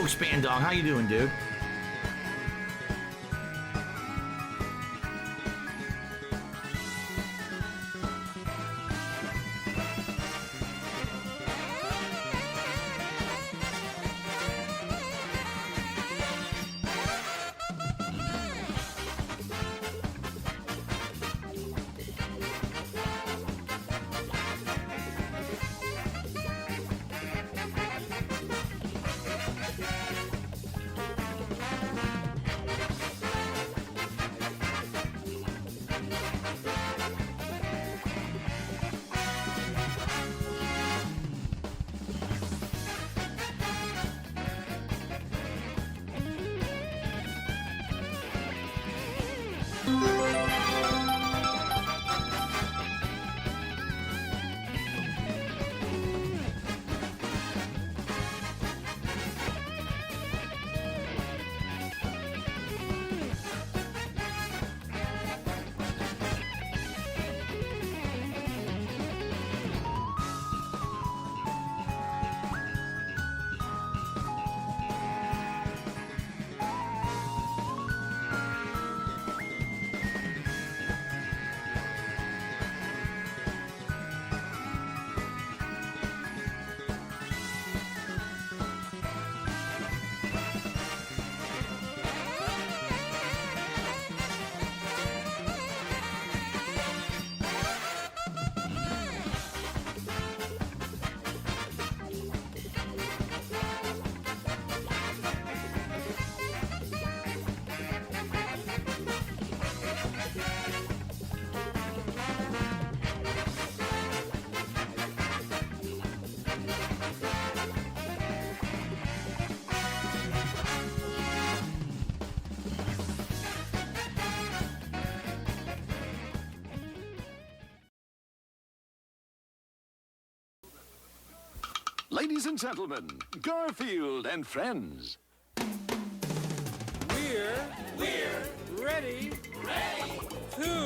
Span Dog. How you doing, dude? Ladies and gentlemen, Garfield and friends. We're ready to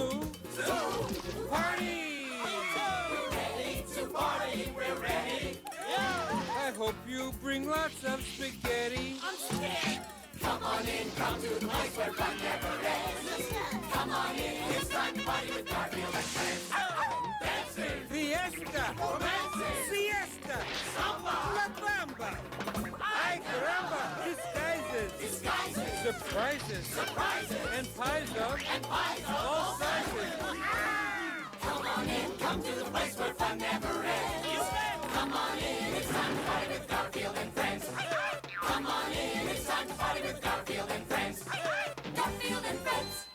party. We're ready to party. We're ready. I hope you bring lots of spaghetti. I'm scared. Come on in, come to the place where fun never ends. Come on in, it's time to party with Garfield and friends. Dancing, Fiesta, romancing, siesta, samba, la bamba. Ay caramba, disguises, surprises, and pies of all sizes. Come on in, come to the place where fun never ends. Come on in, it's time to party with Garfield and friends. Come on in, it's time to party with Garfield and friends. Garfield and friends.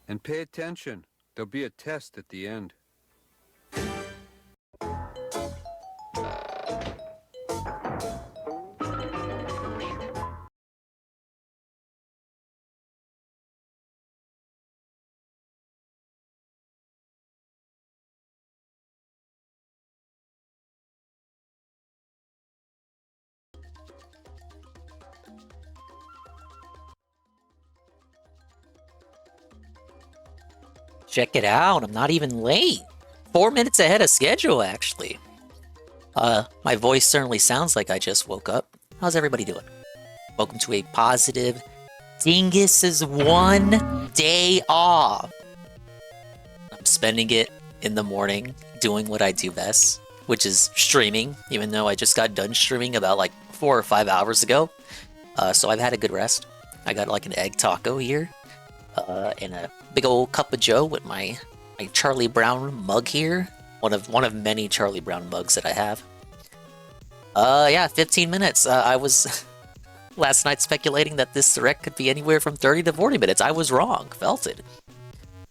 And pay attention. There'll be a test at the end. Check it out, I'm not even late. 4 minutes ahead of schedule, actually. My voice certainly sounds like I just woke up. How's everybody doing? Welcome to a positive Dingus's 1 day off. I'm spending it in the morning doing what I do best, which is streaming, even though I just got done streaming about like 4 or 5 hours ago. So I've had a good rest. I got like an egg taco here. And a big old cup of joe with my Charlie Brown mug here. One of many Charlie Brown mugs that I have. Yeah, 15 minutes. I was last night speculating that this direct could be anywhere from 30 to 40 minutes. I was wrong. Felt it.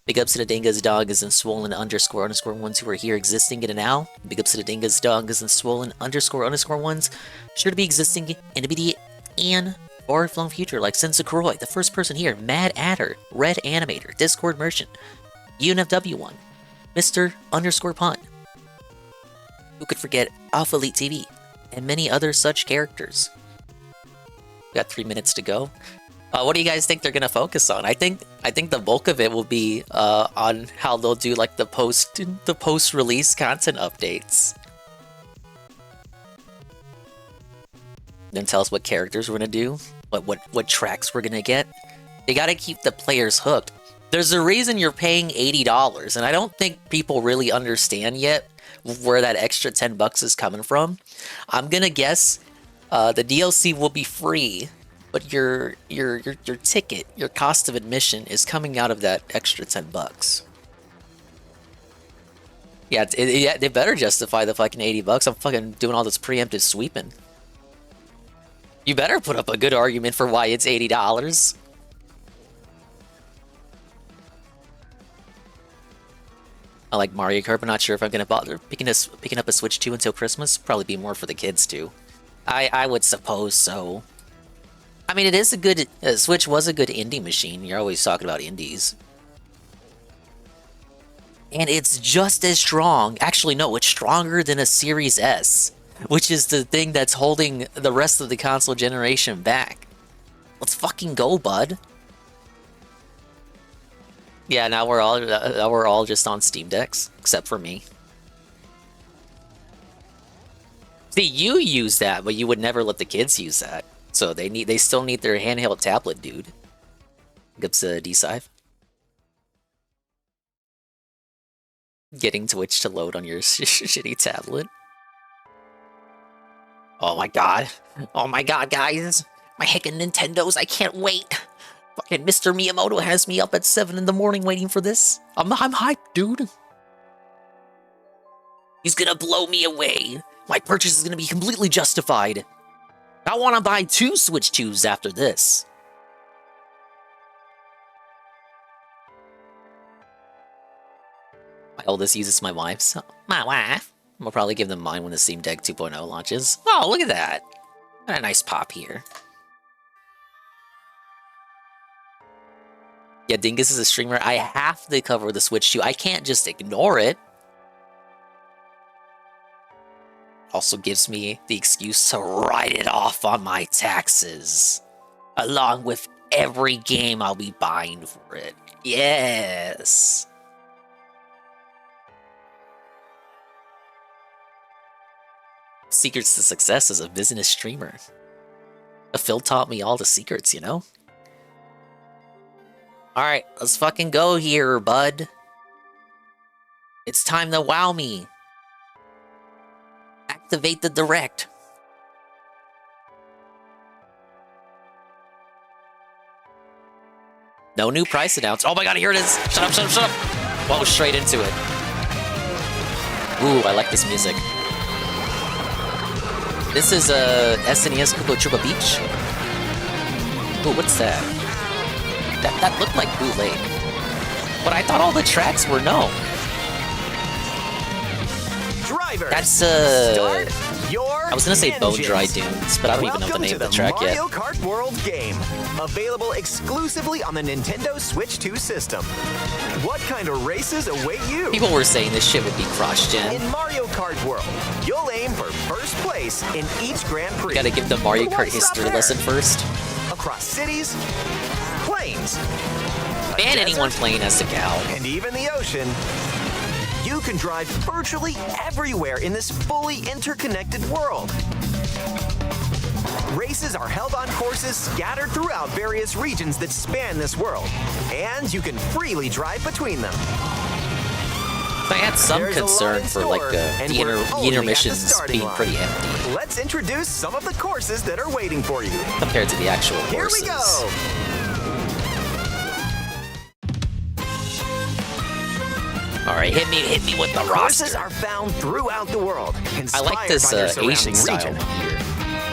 Big ups to the Dingus Doggas and Swollen __ ones who are here existing in and now. Big ups to the Dingus Doggas and Swollen __ ones sure to be existing in immediate and far-flung future, like Sensa Croy, the first person here, Mad Adder, Red Animator, Discord Merchant, UNFW1, Mr. Pun. Who could forget Alpha Elite TV, and many other such characters. We got 3 minutes to go. What do you guys think they're gonna focus on? I think the bulk of it will be on how they'll do like the post-release content updates. then tell us what characters we're gonna do, what tracks we're gonna get. They gotta keep the players hooked. There's a reason you're paying $80, and I don't think people really understand yet where that extra $10 is coming from. I'm gonna guess the DLC will be free, but your ticket, your cost of admission is coming out of that extra $10. Yeah, they better justify the fucking $80. I'm fucking doing all this preemptive sweeping. You better put up a good argument for why it's $80. I like Mario Kart, but not sure if I'm gonna bother picking up a Switch 2 until Christmas. Probably be more for the kids too. I would suppose so. I mean, it is a good Switch was a good indie machine. You're always talking about indies. And it's just as strong. Actually, no, it's stronger than a Series S, which is the thing that's holding the rest of the console generation back. Let's fucking go, bud. Yeah, now we're all just on Steam Decks, except for me. See, you use that, but you would never let the kids use that. So they still need their handheld tablet, dude. Gives a D-Scythe. Getting Twitch to load on your shitty tablet. Oh my god. Oh my god, guys. My heckin' Nintendos, I can't wait. Fucking Mr. Miyamoto has me up at 7 in the morning waiting for this. I'm hyped, dude. He's gonna blow me away. My purchase is gonna be completely justified. I wanna buy 2 Switch 2s after this. My oldest uses my wife's. My wife. I'll probably give them mine when the Steam Deck 2.0 launches. Oh, look at that. Got a nice pop here. Yeah, Dingus is a streamer. I have to cover the Switch 2. I can't just ignore it. Also gives me the excuse to write it off on my taxes. Along with every game I'll be buying for it. Yes. Secrets to success as a business streamer. Phil taught me all the secrets, you know? Alright, let's fucking go here, bud. It's time to wow me. Activate the direct. No new price announced. Oh my god, here it is! Shut up, shut up, shut up! Whoa, straight into it. Ooh, I like this music. This is SNES Koopa Troopa Beach. Ooh, what's that? That looked like bootleg. But I thought all the tracks were no. Driver. That's I was gonna say Bone Dry Dunes, but I don't even know the name of the track yet. Mario Kart World game, available exclusively on the Nintendo Switch 2 system. What kind of races await you? People were saying this shit would be cross-gen. In Mario Kart World, you'll aim for first place in each Grand Prix. You gotta give the Mario Kart history lesson first. Across cities, plains, ban anyone playing as a cow. and even the ocean, you can drive virtually everywhere in this fully interconnected world. Races are held on courses scattered throughout various regions that span this world, and you can freely drive between them. I had some There's a lot concern in for like store, the and we're only at the intermissions starting being line. pretty empty Let's introduce some of the courses that are waiting for you. compared to the actual Here courses. we go! All right, hit me with the Courses roster. are found throughout the world, I like inspired this by their Asian surrounding style region. here.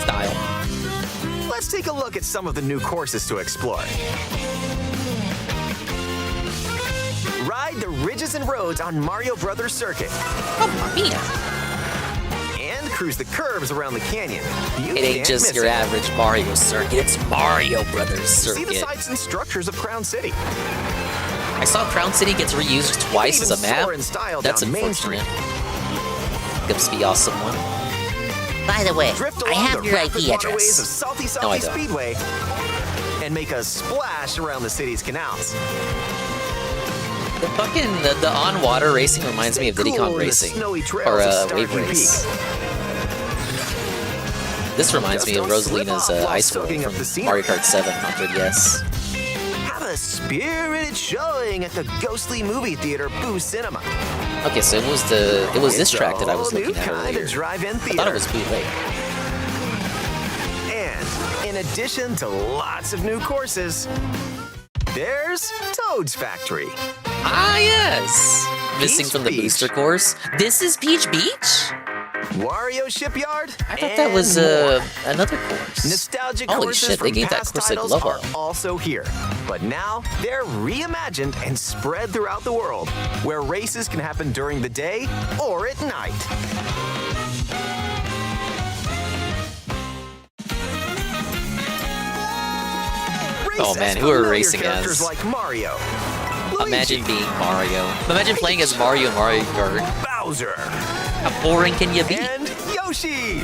Style. Let's take a look at some of the new courses to explore. Ride the ridges and roads on Mario Brothers Circuit Mamma mia. and cruise the curves around the canyon. You It ain't can't just miss your it. average Mario circuit, it's Mario Brothers See the circuit. sights and structures of Crown City. I saw Crown City gets reused twice as a even map. soar in style That's down Main unfortunate. Gives the awesome one. By the way, Drift I along have the your rapid IP waterways of address. Salty No, I Salty don't. Speedway and make a splash around the city's canals. The fucking the on water racing reminds me of Stay Diddy cool Kong in the Racing snowy trails or of Wave Starkey Race. Peak. This reminds me of Just don't slip Rosalina's off while Ice World soaking up from the scenery. Mario Kart 7 on 3DS. Have a spirited showing at the ghostly movie theater Boo Cinema. Okay, so it was this track that I was It's a looking at whole new kind earlier. of drive-in I theater. thought it was bootleg. And in addition to lots of new courses, there's Toad's Factory. Ah, yes! Missing Peach from the Beach. booster course. This is Peach Beach? Wario Shipyard. I thought that was and more. another course. Nostalgic Holy courses shit, they from gave that past course a titles glow are up. also here, but now they're reimagined and spread throughout the world, where races can happen during the day or at night. Oh, Race man, as who are familiar racing characters as? like Mario, Imagine Luigi, being Mario. Imagine playing as Mario in Mario Kart. Bowser, How boring can you be? and Yoshi.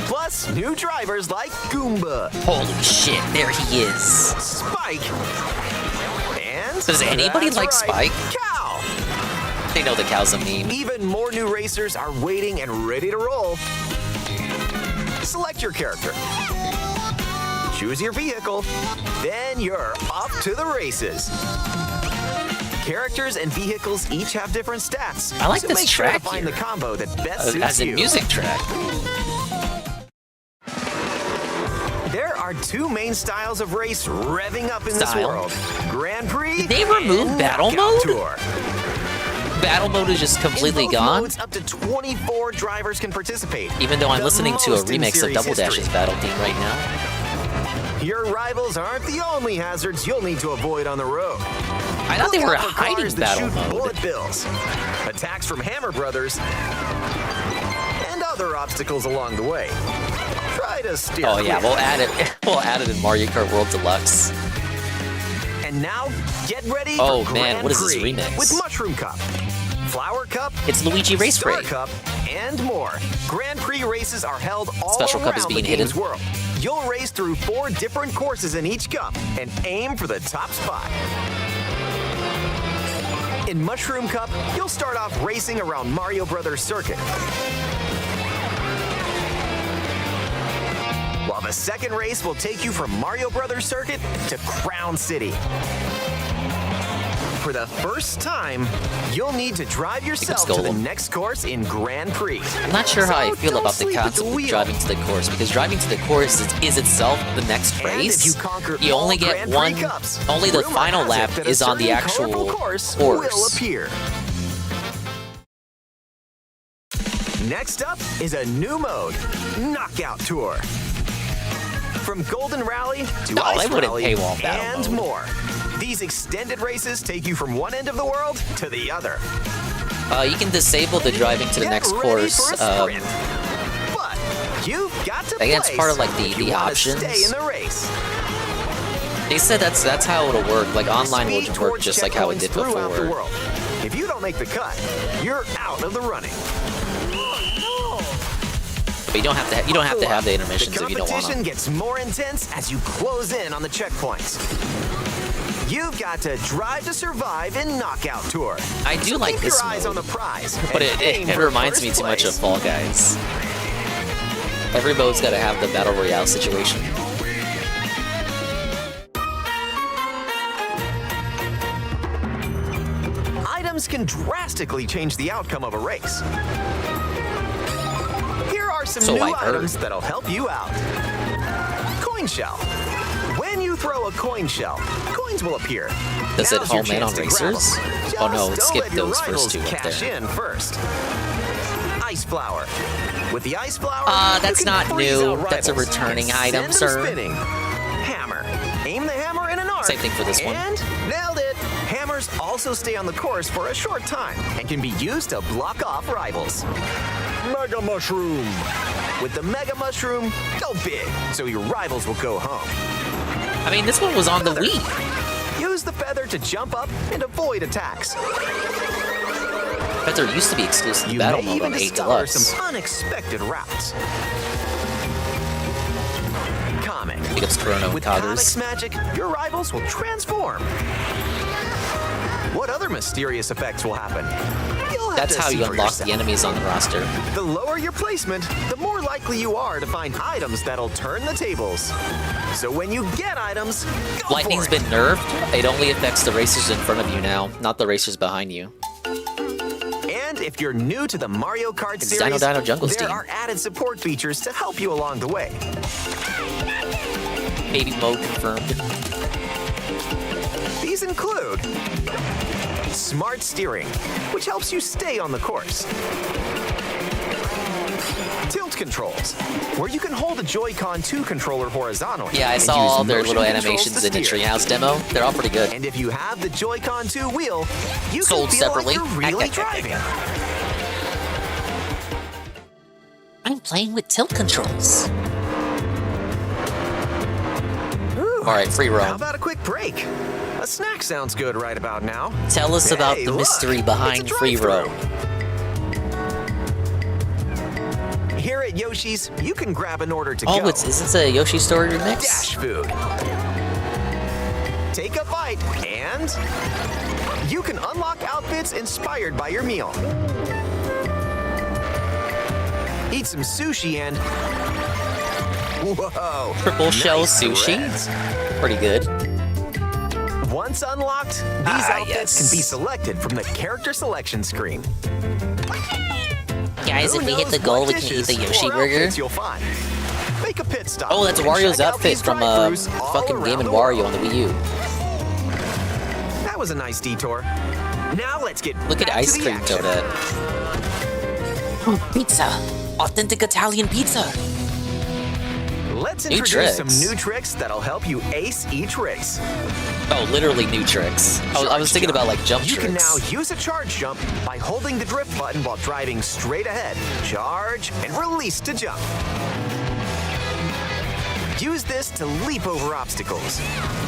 Plus, new drivers like Goomba, Holy shit, there he is. Spike, and Does anybody that's like right, Spike? Cow. They know the cow's a meme. Even more new racers are waiting and ready to roll. Select your character. Choose your vehicle. Then you're off to the races. Characters and vehicles each have different stats. I like so this make sure to track find here. the combo that best suits As in you. music track. There are two main styles of race revving up in this Style? world. Grand Prix Did they remove and battle Knockout mode? Tour. Battle mode is just completely In both gone. modes, up to 24 drivers can participate. Even though I'm The listening to a most in remix of series Double Dash's history. battle theme right now. Your rivals aren't the only hazards you'll need to avoid on the road. I thought they Look were out for hiding cars that battle shoot mode. bullet bills, attacks from Hammer Brothers, and other obstacles along the way. Try to steer Oh yeah, clear. we'll add it. We'll add it in Mario Kart World Deluxe. And now, get ready Oh, for man, Grand what is this Prix remix? with Mushroom Cup, Flower Cup, It's Luigi Race Star Raid. Cup, and more. Grand Prix races are held all Special around Cup is the being game's hidden. world. You'll race through 4 different courses in each cup and aim for the top spot. In Mushroom Cup, you'll start off racing around Mario Brothers Circuit. While the second race will take you from Mario Brothers Circuit to Crown City. For the first time, you'll need to drive yourself to the Golem. next course in Grand Prix. I'm not sure how I So feel don't about the sleep at concept of wheel. driving to the course, because driving to the course is itself the next And race. if you conquer You only all get Grand Prix one. Cups, Only the rumor final has lap it that a is on the certain actual colorful course course. will appear. Next up is a new mode, Knockout Tour. From Golden Rally to No, Ice they wouldn't Rally paywall battle and mode. more. These extended races take you from one end of the world to the other. You can disable the driving to the Get next ready course. for a sprint. But you've got to I think it's place part of, like, if the you wanna options. Stay in the race. They said that's how it'll work. Like online will Speed just work towards just like how it checkpoints did throughout the before. world. If you don't make the cut, you're out of the running. But you don't have to. You don't have to have the intermissions The if you don't want competition them. gets more intense as you close in on the checkpoints. You've got to drive to survive in Knockout Tour. I do So like keep this your eyes on mode, the prize. but and aim it for reminds me first too much of place. Fall Guys. Every mode's got to have the battle royale situation. Items can drastically change the outcome of a race. Here are some So new I've heard. items that'll help you out. Coin shell. When you throw a coin shell, coins will appear. Does it Now's your home in chance on to grab racers? 'em. Oh no, Just skip don't let your those first rivals two up cash there. in first. Ice flower. With the ice flower, That's you can not freeze new. out That's a rivals returning and item, send 'em sir. Spinning. Hammer. Aim the hammer in an arc. Same thing for this one. And nailed it. Hammers also stay on the course for a short time and can be used to block off rivals. Mega Mushroom. With the Mega Mushroom, go big so your rivals will go home. I mean, this one was on the Wii. Use the feather to jump up and avoid attacks. Feather used to be exclusive to You battle may mode even on 8 discover Deluxe. some unexpected routes. Comic. Big ups Chrono With Coggers. Comic's magic, your rivals will transform. What other mysterious effects will happen? You'll have That's to how see you for unlock yourself. the enemies on the roster. The lower your placement, the more likely you are to find items that'll turn the tables. So when you get items, go Lightning's for it. been nerfed. It only affects the racers in front of you now, not the racers behind you. And if you're new to the Mario Kart It's series, Dino Jungle there Steam. are added support features to help you along the way. Baby mode confirmed. These include smart steering, which helps you stay on the course. Tilt controls, where you can hold a Joy-Con 2 controller horizontally. Yeah, I and saw use all their motion little controls animations to in the steer. Treehouse demo. They're all pretty good. And if you have the Joy-Con 2 wheel, you Sold can feel separately. like you're really driving. I'm playing with tilt controls. Alright, free How roam. about a quick break? A snack sounds good right about now. Tell us about Hey, the look, mystery behind it's a free drive-thru. roam. Here at Yoshi's, you can grab an order to go. Oh, is this a Yoshi Story remix? Dash food. Take a bite, and you can unlock outfits inspired by your meal. Eat some sushi and whoa! Triple shell nice sushi. threads. Pretty good. Once unlocked, these outfits yes. can be selected from the character selection screen. Guys, Who if we hit knows the goal, what we can eat dishes the Yoshi or burger. outfits you'll find. Make a pit stop. Oh, that's and Wario's check out outfit these from drive-thrus all fucking around Game & the Wario world. on the Wii U. That was a nice detour. Now let's get Look at back Ice to the Cream action. Toadette. Pizza! Authentic Italian pizza! Let's New introduce some tricks. new tricks that'll help you ace each race. Oh, literally new tricks. I was Charge thinking jump. about like jump You tricks. can now use a charge jump by holding the drift button while driving straight ahead. Charge and release to jump. Use this to leap over obstacles.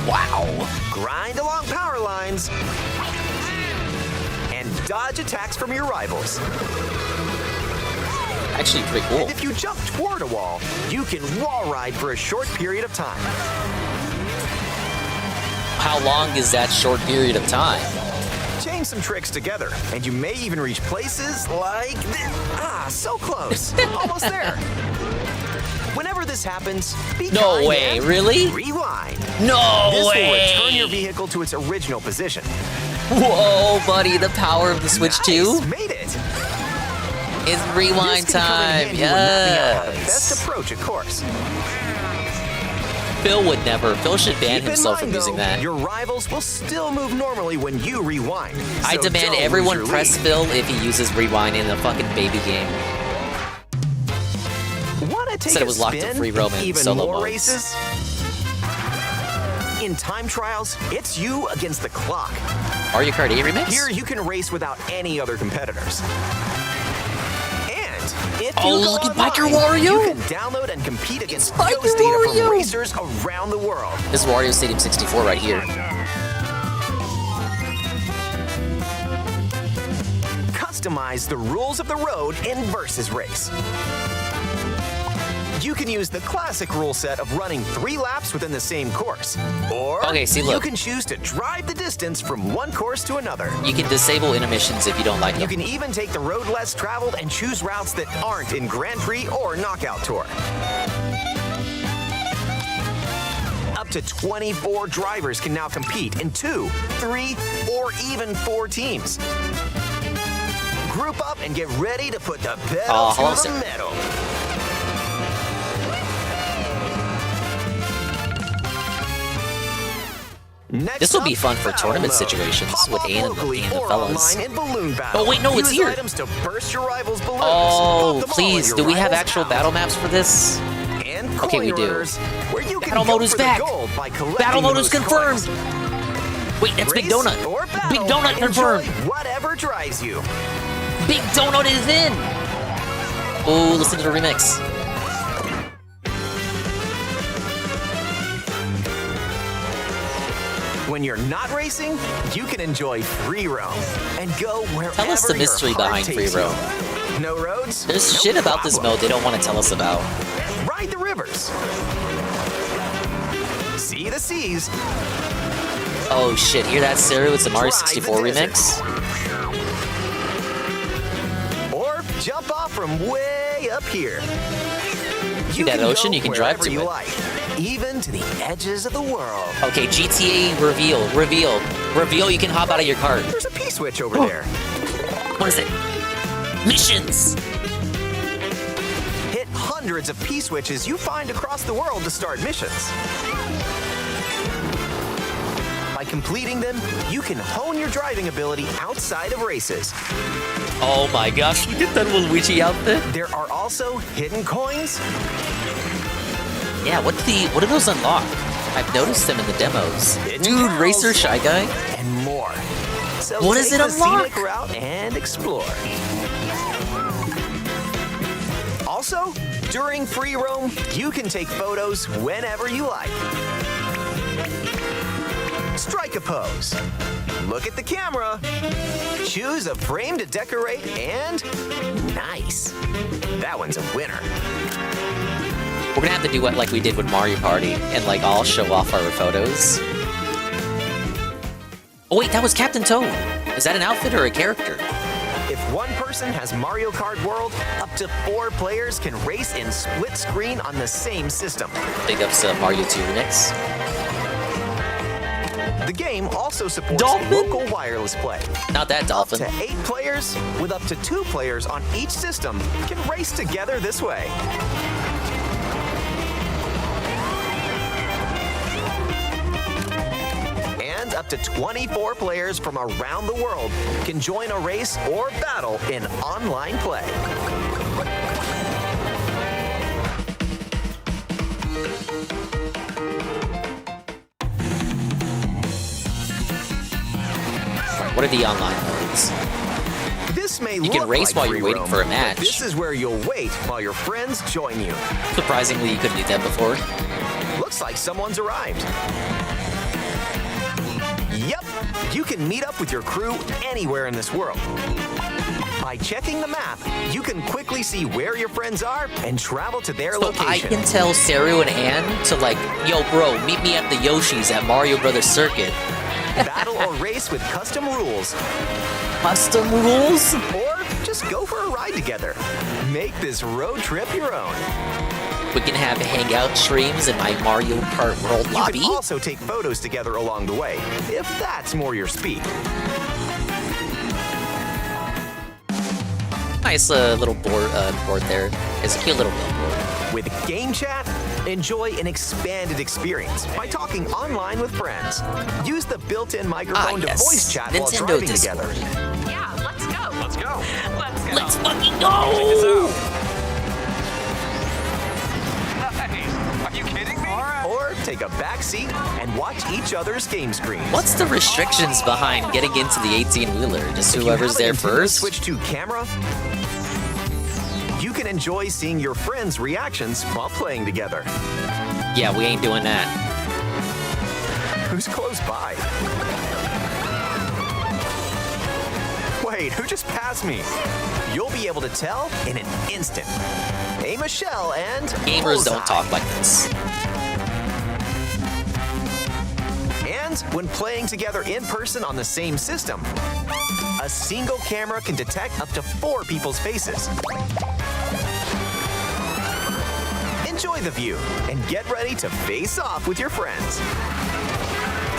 Wow. Grind along power lines. And dodge attacks from your rivals. Actually pretty cool. And if you jump toward a wall, you can wall ride for a short period of time. How long is that short period of time? Chain some tricks together, and you may even reach places like so close. Almost there. Whenever this happens, be No kind way, and really? rewind. No This way! will return your vehicle to its original position. Whoa, buddy, the power of the Switch Nice, 2 made it. is rewind This can come in time. handy when mapping out how to best Yes. approach a course. Phil would never. Phil should ban Keep in himself mind, from using though, that. your rivals will still move normally when you rewind. I so demand don't everyone lose your press lead. Phil if he uses rewind in a fucking baby game. Wanna take Said it a was locked to spin? free roam and Even solo more modes. races? In time trials, it's you against the clock. Mario Kart 8 remix? Here, you can race without any other competitors. And if Oh, you go look at online, Biker Wario! you can download and compete against Biker Ghost data Wario! from racers around the world. This is Wario Stadium 64 right here. Customize the rules of the road in Versus Race. You can use the classic rule set of running 3 laps within the same course. Or Okay, see, you look. can choose to drive the distance from one course to another. You can disable intermissions if you don't like You them. can even take the road less traveled and choose routes that aren't in Grand Prix or Knockout Tour. Up to 24 drivers can now compete in 2, 3, or even 4 teams. Group up and get ready to put the pedal hello, to the sir. metal. Next This will be up, fun for battle tournament mode. situations Pop with up Ian locally and the or fellas. online in balloon battle. Oh, wait, no, it's Use here. items to burst your rivals' balloons. Oh, Pop them all in please, your do we have rivals' actual house. battle maps for this? And Okay, we coin do. orders, where you can Battle go mode is for the back. gold by collecting Battle the mode is most confirmed! coins. Wait, that's Big Race Donut. or battle, Big Donut enjoy confirmed. whatever drives you. Big Donut is in! Oh, listen to the remix. When you're not racing, you can enjoy free roam and go wherever Tell us the your mystery heart behind free takes you. roam. No roads? There's No shit about this problem. mode they don't want to tell us about. Ride the rivers. See the seas. Oh shit, hear that, Sarah? It's a Mario Drive the 64 desert. remix? from way up here. See that ocean? You can drive to you it. like, even to the edges of the world. Okay, GTA reveal. Reveal, you can hop out of your cart. There's a P-switch over there. What is it? Missions! Hit hundreds of P-switches you find across the world to start missions. By completing them, you can hone your driving ability outside of races. Oh my gosh, look at that Luigi outfit. There are also hidden coins. Yeah, what do those unlock? I've noticed them in the demos. Hidden Dude, cows, Racer Shy Guy? and more. So What does take it the unlock? scenic route and explore. Also, during free roam, you can take photos whenever you like. Strike a pose. Look at the camera. Choose a frame to decorate, and nice. That one's a winner. We're gonna have to do what like we did with Mario Party and like all show off our photos. Oh wait, that was Captain Toad. Is that an outfit or a character? If one person has Mario Kart World, up to 4 players can race in split screen on the same system. Big ups to Mario 2 Remix. The game also supports Dolphin? local wireless play. Not that Up dolphin. to 8 players, with up to 2 players on each system, can race together this way. And up to 24 players from around the world can join a race or battle in online play. What are the online modes? This may You can look race like while you're free waiting roam, for a but match. This is where you'll wait while your friends join you. Surprisingly, you couldn't do that before. Looks like someone's arrived. Yep, you can meet up with your crew anywhere in this world. By checking the map, you can quickly see where your friends are and travel to their So location. I can tell Saru and Ann to like, yo bro, meet me at the Yoshi's at Mario Brothers Circuit. Battle or race with custom rules, Custom rules? or just go for a ride together. Make this road trip your own. We can have hangout streams in my Mario Kart World You lobby. can also take photos together along the way, if that's more your speed. Nice little board there. It's a cute little billboard. With Game Chat, enjoy an expanded experience by talking online with friends. Use the built-in microphone to voice chat while Nintendo driving Discord. together. Yeah, let's go. Let's go. Let's go. Let's fucking go! Nice. Are you kidding me? All right. Or take a back seat and watch each other's game screens. What's the restrictions behind getting into the 18-wheeler? Just If you whoever's have a there Nintendo first? Switch 2 camera, you can enjoy seeing your friends' reactions while playing together. Yeah, we ain't doing that. Who's close by? Wait, who just passed me? You'll be able to tell in an instant. Hey, Michelle and Gamers don't Bullseye. talk like this. And when playing together in person on the same system, a single camera can detect up to 4 people's faces. Enjoy the view and get ready to face off with your friends.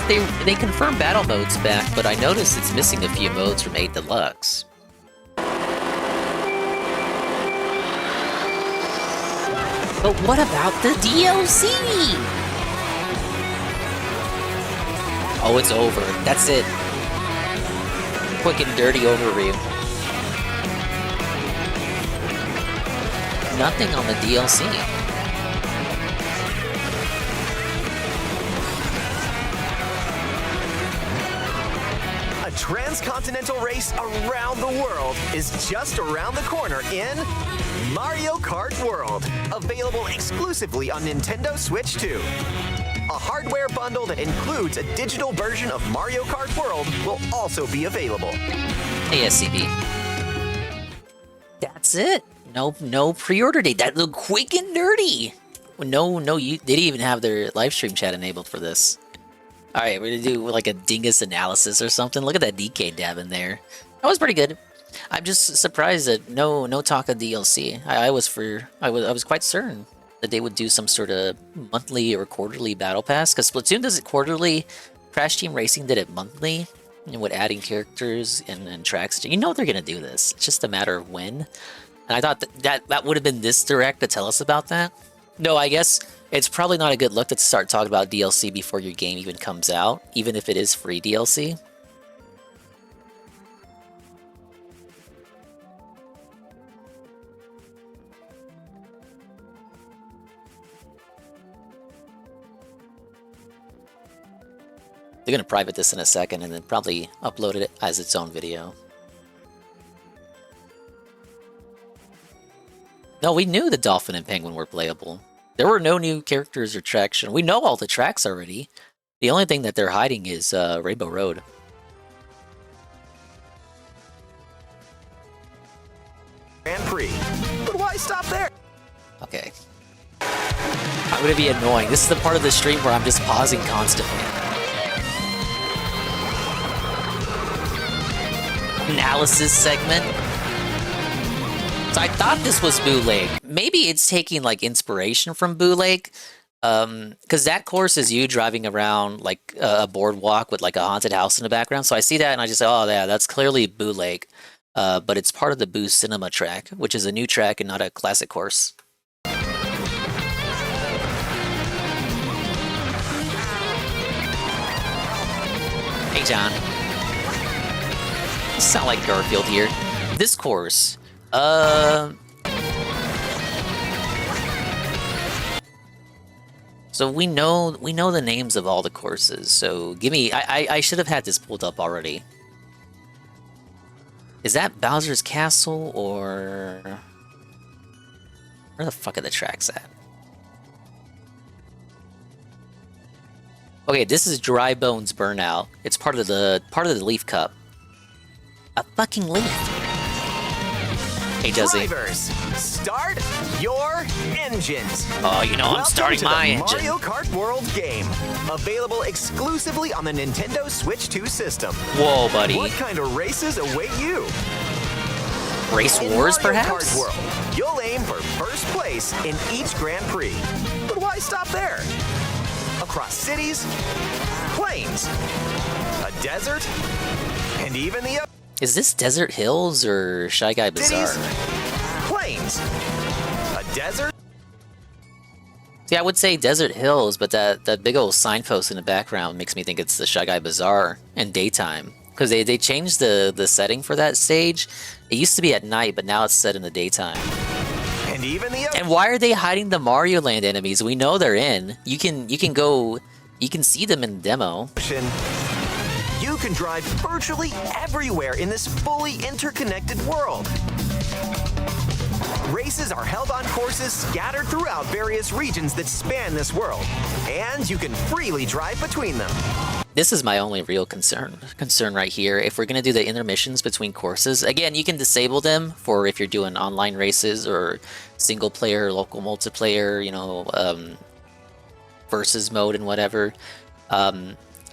They confirmed battle modes back, but I noticed it's missing a few modes from 8 Deluxe. But what about the DLC? Oh, it's over. That's it. Quick and dirty overview. Nothing on the DLC. A transcontinental race around the world is just around the corner in Mario Kart World, available exclusively on Nintendo Switch 2. A hardware bundle that includes a digital version of Mario Kart World will also be available. ASCP. That's it. No pre-order date. That looked quick and dirty. No, they didn't even have their live stream chat enabled for this. All right, we're gonna do like a dingus analysis or something. Look at that DK dab in there. That was pretty good. I'm just surprised that no talk of DLC. I was quite certain that they would do some sort of monthly or quarterly battle pass, because Splatoon does it quarterly, Crash Team Racing did it monthly, and with adding characters and tracks. You know they're gonna do this. It's just a matter of when. And I thought that would have been this direct to tell us about that. No, I guess it's probably not a good look to start talking about DLC before your game even comes out, even if it is free DLC. They're gonna private this in a second and then probably upload it as its own video. No, we knew the Dolphin and Penguin were playable. There were no new characters or traction. We know all the tracks already. The only thing that they're hiding is Rainbow Road. Grand Prix. But why stop there? Okay. I'm gonna be annoying. This is the part of the stream where I'm just pausing constantly. Analysis segment. So I thought this was Boo Lake. Maybe it's taking like inspiration from Boo Lake, because that course is you driving around like a boardwalk with like a haunted house in the background. So I see that and I just say, oh yeah, that's clearly Boo Lake. But it's part of the Boo Cinema track, which is a new track and not a classic course. Hey John. You sound like Garfield here. This course, so we know the names of all the courses. So give me, I should have had this pulled up already. Is that Bowser's Castle or where the fuck are the tracks at? Okay, this is Dry Bones Burnout. It's part of the Leaf Cup. A fucking leaf. Hey, Jesse. Drivers, start your engines. Oh, you know I'm starting my engine. Mario Kart World game, available exclusively on the Nintendo Switch 2 system. Whoa, buddy. What kind of races await you? Race In Wars, Mario perhaps? Kart World, you'll aim for first place in each Grand Prix. But why stop there? Across cities, plains, a desert, and even the Is this Desert Hills or Shy Guy Bazaar? cities, plains, a desert. See, I would say Desert Hills, but that big old signpost in the background makes me think it's the Shy Guy Bazaar in daytime. Because they changed the setting for that stage. It used to be at night, but now it's set in the daytime. And even the And why are they hiding the Mario Land enemies? We know they're in. You can see them in the demo. ocean. You can drive virtually everywhere in this fully interconnected world. Races are held on courses scattered throughout various regions that span this world, and you can freely drive between them. This is my only real concern right here. If we're going to do the intermissions between courses, again, you can disable them for if you're doing online races or single player, local multiplayer, you know, versus mode and whatever.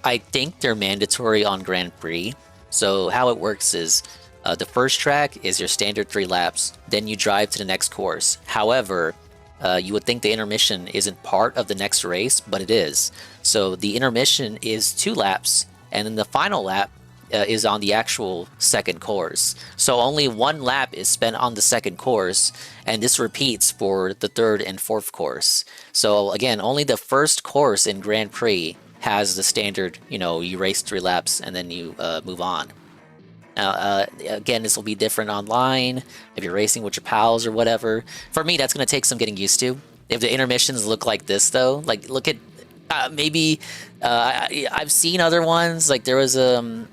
I think they're mandatory on Grand Prix. So how it works is the first track is your standard 3 laps, then you drive to the next course. However, you would think the intermission isn't part of the next race, but it is. So the intermission is 2 laps, and then the final lap is on the actual second course. So only 1 lap is spent on the second course, and this repeats for the third and fourth course. So again, only the first course in Grand Prix has the standard, you know, you race 3 laps and then you move on. Now, again, this will be different online, if you're racing with your pals or whatever. For me, that's going to take some getting used to. If the intermissions look like this, though, like, look at, maybe, I've seen other ones, like, there was an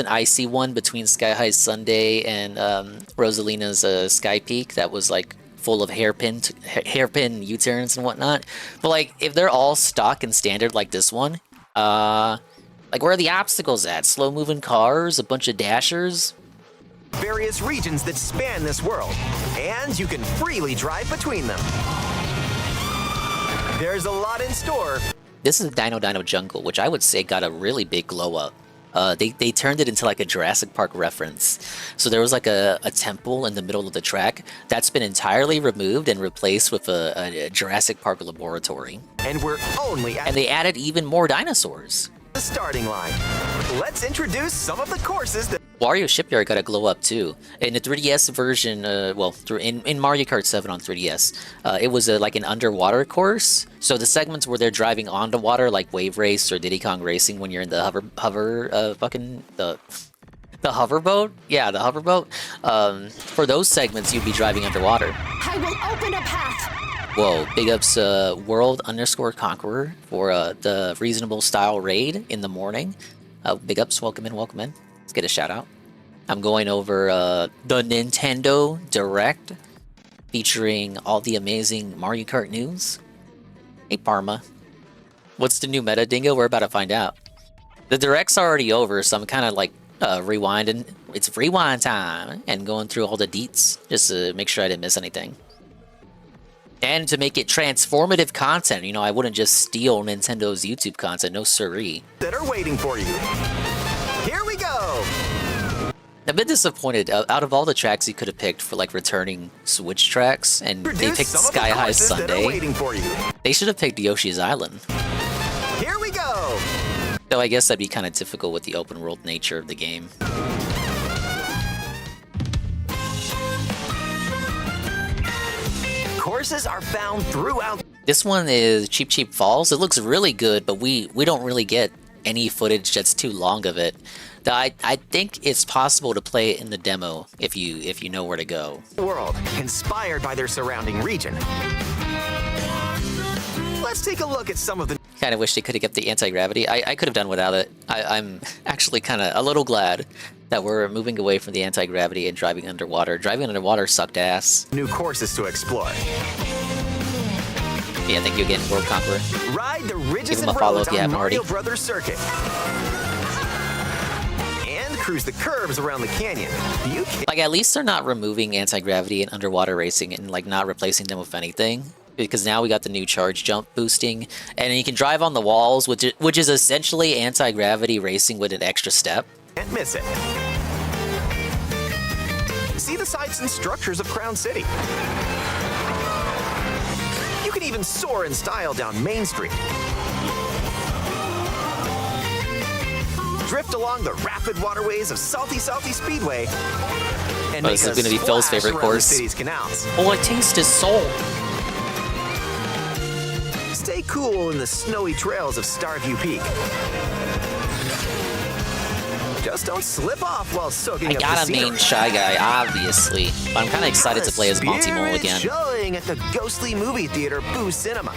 icy one between Sky High Sunday and Rosalina's Sky Peak that was, like, full of hairpin U-turns and whatnot. But, like, if they're all stock and standard like this one, like, where are the obstacles at? Slow-moving cars? A bunch of dashers? Various regions that span this world, and you can freely drive between them. There's a lot in store. This is Dino Jungle, which I would say got a really big glow-up. They turned it into like a Jurassic Park reference. So there was like a temple in the middle of the track that's been entirely removed and replaced with a Jurassic Park laboratory. And we're only at And they added even more dinosaurs. the starting line. Let's introduce some of the courses that Wario Shipyard got a glow up too. In the 3DS version, in Mario Kart 7 on 3DS, it was like an underwater course. So the segments where they're driving on the water, like Wave Race or Diddy Kong Racing, when you're in the the hoverboat. Yeah, the hoverboat. For those segments, you'd be driving underwater. I will open a path. Whoa, big ups World_Conqueror for the Reasonable Style raid in the morning. Big ups, welcome in, welcome in. Let's get a shout out. I'm going over the Nintendo Direct featuring all the amazing Mario Kart news. Hey Parma. What's the new meta, Dingo? We're about to find out. The Direct's already over, so I'm kind of like rewinding. It's rewind time and going through all the deets just to make sure I didn't miss anything. And to make it transformative content, you know, I wouldn't just steal Nintendo's YouTube content, no siree. that are waiting for you. Here we go. I'm a bit disappointed. Out of all the tracks you could have picked for like returning Switch tracks, and they Introduce picked some of the Sky High courses that are Sunday, waiting for you. they should have picked Yoshi's Island. Here we go. Though I guess that'd be kind of difficult with the open world nature of the game. Courses are found throughout. This one is Cheap Cheap Falls. It looks really good, but we don't really get any footage that's too long of it. Though I think it's possible to play it in the demo if you know where to go. the world, inspired by their surrounding region. Let's take a look at some of the Kind of wish they could have kept the anti-gravity. I could have done without it. I'm actually kind of a little glad that we're moving away from the anti-gravity and driving underwater. Driving underwater sucked ass. new courses to explore. Yeah, thank you again, World Conqueror. Ride the ridges Give 'em and a follow roads if you on haven't already. Mario Brothers Circuit. And cruise the curves around the canyon. You can Like, at least they're not removing anti-gravity and underwater racing and, like, not replacing them with anything. Because now we got the new charge jump boosting, and you can drive on the walls, which is essentially anti-gravity racing with an extra step. can't miss it. See the sights and structures of Crown City. You can even soar in style down Main Street. Drift along the rapid waterways of Salty Speedway. And Oh, make this is a gonna be Phil's splash favorite around course. the city's canals. Oh, I taste his soul. Stay cool in the snowy trails of Starview Peak. Just don't slip off while soaking I up got the a main scenery. Shy Guy, obviously. But I'm kind of excited to play as Monty Mole again. Showing at the ghostly movie theater Boo Cinema.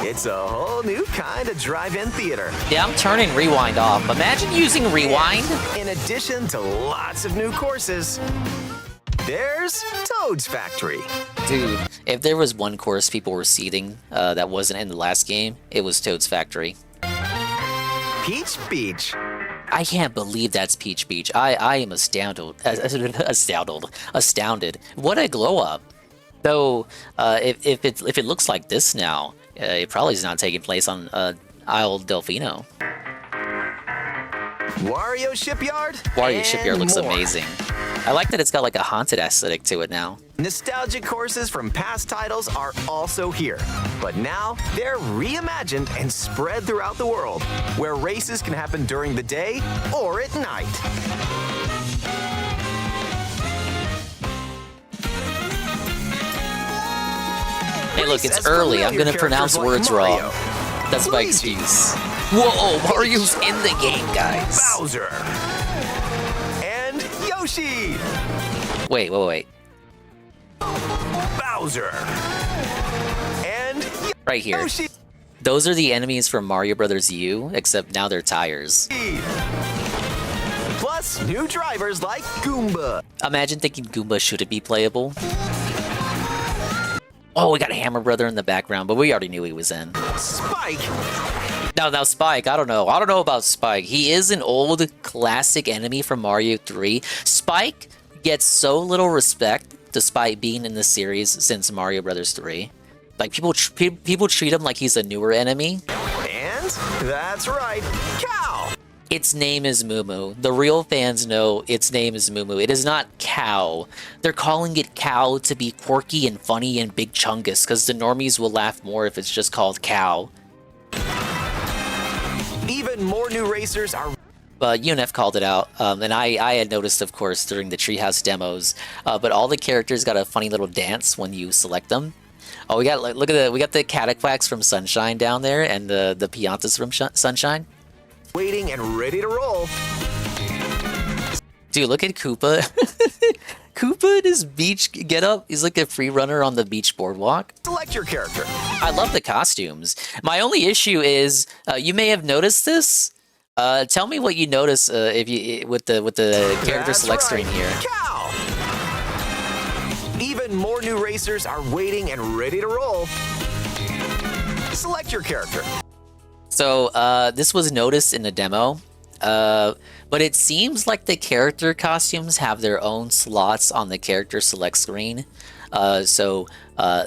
It's a whole new kind of drive-in theater. Yeah, I'm turning Rewind off. Imagine using Rewind. In addition to lots of new courses, there's Toad's Factory. Dude, if there was one course people were seeding that wasn't in the last game, it was Toad's Factory. Peach Beach. I can't believe that's Peach Beach. I am astounded. Astounded. What a glow up. Though, if it looks like this now, it probably is not taking place on Isle Delfino. Wario Shipyard. Wario and Shipyard looks more. amazing. I like that it's got like a haunted aesthetic to it now. Nostalgic courses from past titles are also here, but now they're reimagined and spread throughout the world, where races can happen during the day or at night. Hey, look, Race it's as early. I'm familiar gonna pronounce characters like words Mario, wrong. That's my Luigi, excuse. Whoa, Mario's in the game, guys. Bowser, and Yoshi. Wait. Bowser, and Right here. Yoshi. Those are the enemies from Mario Brothers U, except now they're tires. Plus, new drivers like Goomba. Imagine thinking Goomba shouldn't be playable. Oh, we got a Hammer Brother in the background, but we already knew he was in. Spike. Now Spike, I don't know about Spike. He is an old classic enemy from Mario 3. Spike gets so little respect despite being in the series since Mario Brothers 3. Like, people treat him like he's a newer enemy. And that's right, Cow. Its name is Moo. The real fans know its name is Moo. It is not Cow. They're calling it Cow to be quirky and funny and big chungus, because the normies will laugh more if it's just called Cow. Even more new racers are... But UNF called it out, and I had noticed, of course, during the Treehouse demos. But all the characters got a funny little dance when you select them. Oh, we got look at the we got the Cataquax from Sunshine down there, and the Piantas from Sunshine. Waiting and ready to roll. Dude, look at Koopa. Koopa in his beach getup. He's like a free runner on the beach boardwalk. Select your character. I love the costumes. My only issue is you may have noticed this. Tell me what you notice if you with the character select screen here. Cow! Even more new racers are waiting and ready to roll. Select your character. So this was noticed in the demo, but it seems like the character costumes have their own slots on the character select screen. So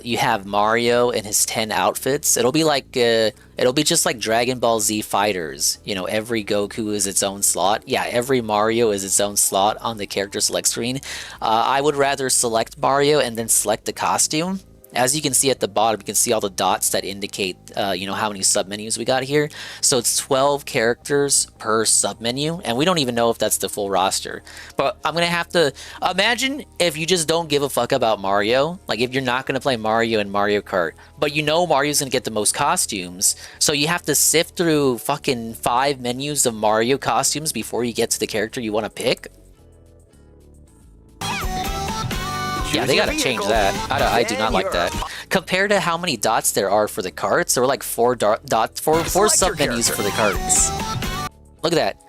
you have Mario and his 10 outfits. It'll be like it'll be just like Dragon Ball Z Fighters. You know, every Goku is its own slot. Yeah, every Mario is its own slot on the character select screen. I would rather select Mario and then select the costume. As you can see at the bottom, you can see all the dots that indicate, you know, how many submenus we got here. So it's 12 characters per submenu, and we don't even know if that's the full roster. But I'm going to have to imagine if you just don't give a fuck about Mario, like if you're not going to play Mario in Mario Kart, but you know Mario's going to get the most costumes, so you have to sift through fucking 5 menus of Mario costumes before you get to the character you want to pick. Yeah, they gotta change that. I do not like that. Compared to how many dots there are for the carts, there were like 4 dots, four sub-menus for the carts. Look at that.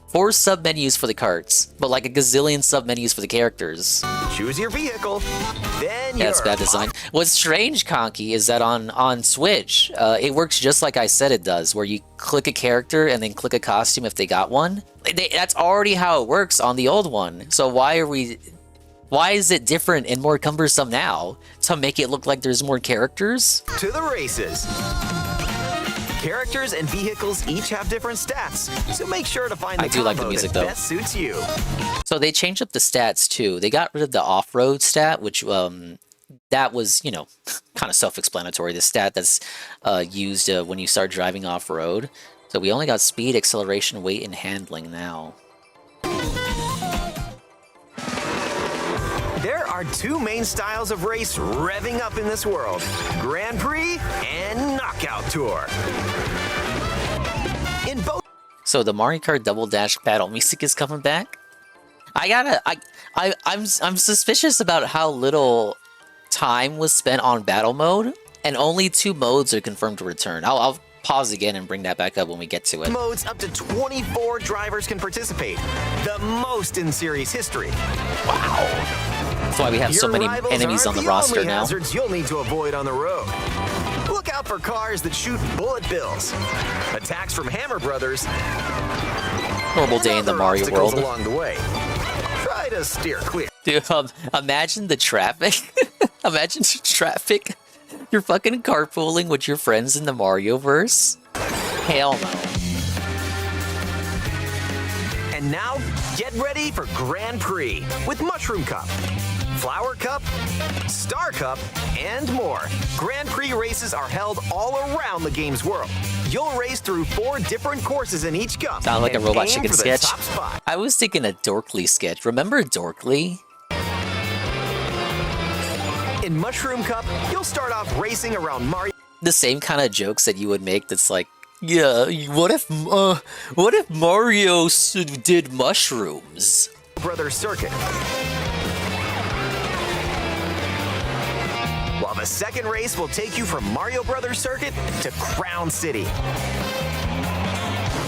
4 sub-menus for the carts, but like a gazillion sub-menus for the characters. Choose your vehicle. Then yeah, that's bad design. What's strange, Conky, is that on Switch, it works just like I said it does, where you click a character and then click a costume if they got one. That's already how it works on the old one. So why is it different and more cumbersome now? To make it look like there's more characters? To the races. Characters and vehicles each have different stats, so make sure to find the combo that best suits you. So they changed up the stats too. They got rid of the off-road stat, which that was, you know, kind of self-explanatory. The stat that's used when you start driving off-road. So we only got speed, acceleration, weight, and handling now. There are 2 main styles of race revving up in this world: Grand Prix and Knockout Tour. In both. So the Mario Kart Double Dash battle music is coming back. I'm suspicious about how little time was spent on battle mode, and only 2 modes are confirmed to return. I'll pause again and bring that back up when we get to it. Modes up to 24 drivers can participate, the most in series history. Wow. That's why we have so many enemies on the roster now. Hazards you'll need to avoid on the road. Look out for cars that shoot bullet bills, attacks from Hammer Brothers. Normal day in the Mario world. Along the way. Try to steer clear. Dude, imagine the traffic. Imagine the traffic. You're fucking carpooling with your friends in the Mario-verse? Hell no. And now, get ready for Grand Prix with Mushroom Cup, Flower Cup, Star Cup, and more. Grand Prix races are held all around the game's world. You'll race through 4 different courses in each cup. Sound like a Robot Chicken sketch. I was thinking a Dorkly sketch. Remember Dorkly? In Mushroom Cup, you'll start off racing around Mario. The same kind of jokes that you would make that's like, yeah, what if Mario did mushrooms? Brothers Circuit. While the second race will take you from Mario Brothers Circuit to Crown City.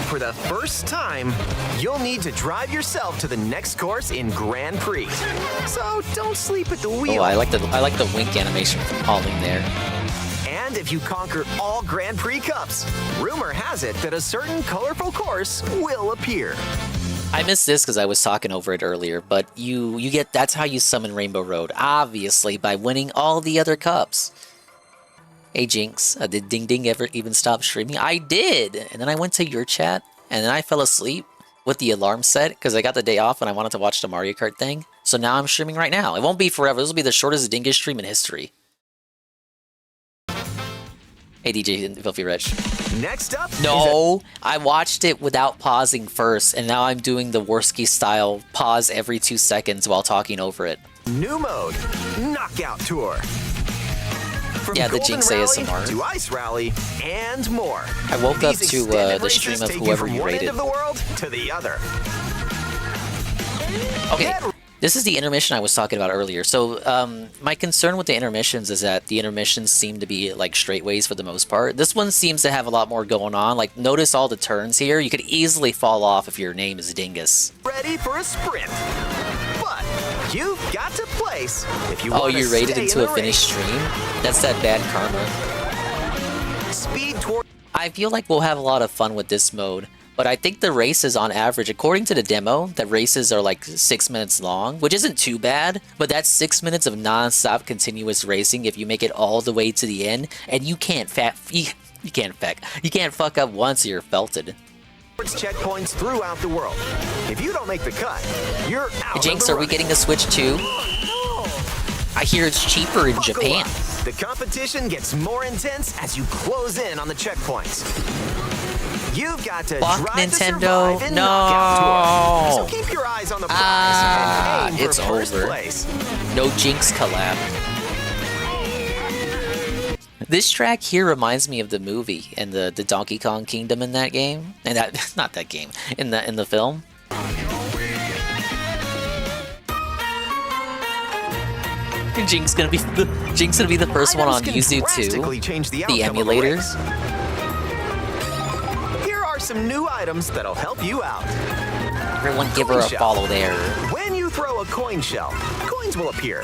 For the first time, you'll need to drive yourself to the next course in Grand Prix. So don't sleep at the wheel. Oh, I like the wink animation from Pauline there. And if you conquer all Grand Prix cups, rumor has it that a certain colorful course will appear. I missed this because I was talking over it earlier, but you get that's how you summon Rainbow Road, obviously by winning all the other cups. Hey Jinx, did Ding Ding ever even stop streaming? I did, and then I went to your chat and then I fell asleep with the alarm set because I got the day off and I wanted to watch the Mario Kart thing. So now I'm streaming right now. It won't be forever. This will be the shortest Dingus stream in history. Hey DJ Filthy Rich. Next up, No, I watched it without pausing first, and now I'm doing the Worski style pause every 2 seconds while talking over it. new mode, Knockout Tour. From Yeah, the Golden Jinx Rally ASMR. to Ice Rally and more. I woke up These to extended the stream races of take whoever from you one end rated. of the world to the other. Okay, this is the intermission I was talking about earlier. So my concern with the intermissions is that the intermissions seem to be like straightaways for the most part. This one seems to have a lot more going on. Like, notice all the turns here. You could easily fall off if your name is Dingus. Ready for a sprint. But you've got to place if you Oh, want to you rated stay into in a the finished race. stream? That's that bad karma. Speed toward I feel like we'll have a lot of fun with this mode, but I think the races on average, according to the demo, the races are like 6 minutes long, which isn't too bad, but that's 6 minutes of non-stop continuous racing if you make it all the way to the end, and you can't you can't fuck up once you're felted. checkpoints throughout the world. If you don't make the cut, you're out. Jinx, of the are we running. getting a Switch too? I hear it's cheaper in Buckle Japan. up. The competition gets more intense as you close in on the checkpoints. You've got to Fuck drive Nintendo. to survive in No. Knockout Tour. So keep your eyes on the prize and aim for It's first over. place. No Jinx collab. This track here reminds me of the movie and the Donkey Kong Kingdom in that game, and that not that game in the film. Jinx gonna be the first one on Items can Yuzu drastically 2. change the The outcome of a emulators. race. Here are some new items that'll help you out. Everyone give her a Shell. follow there. When you throw a coin shell, coins will appear.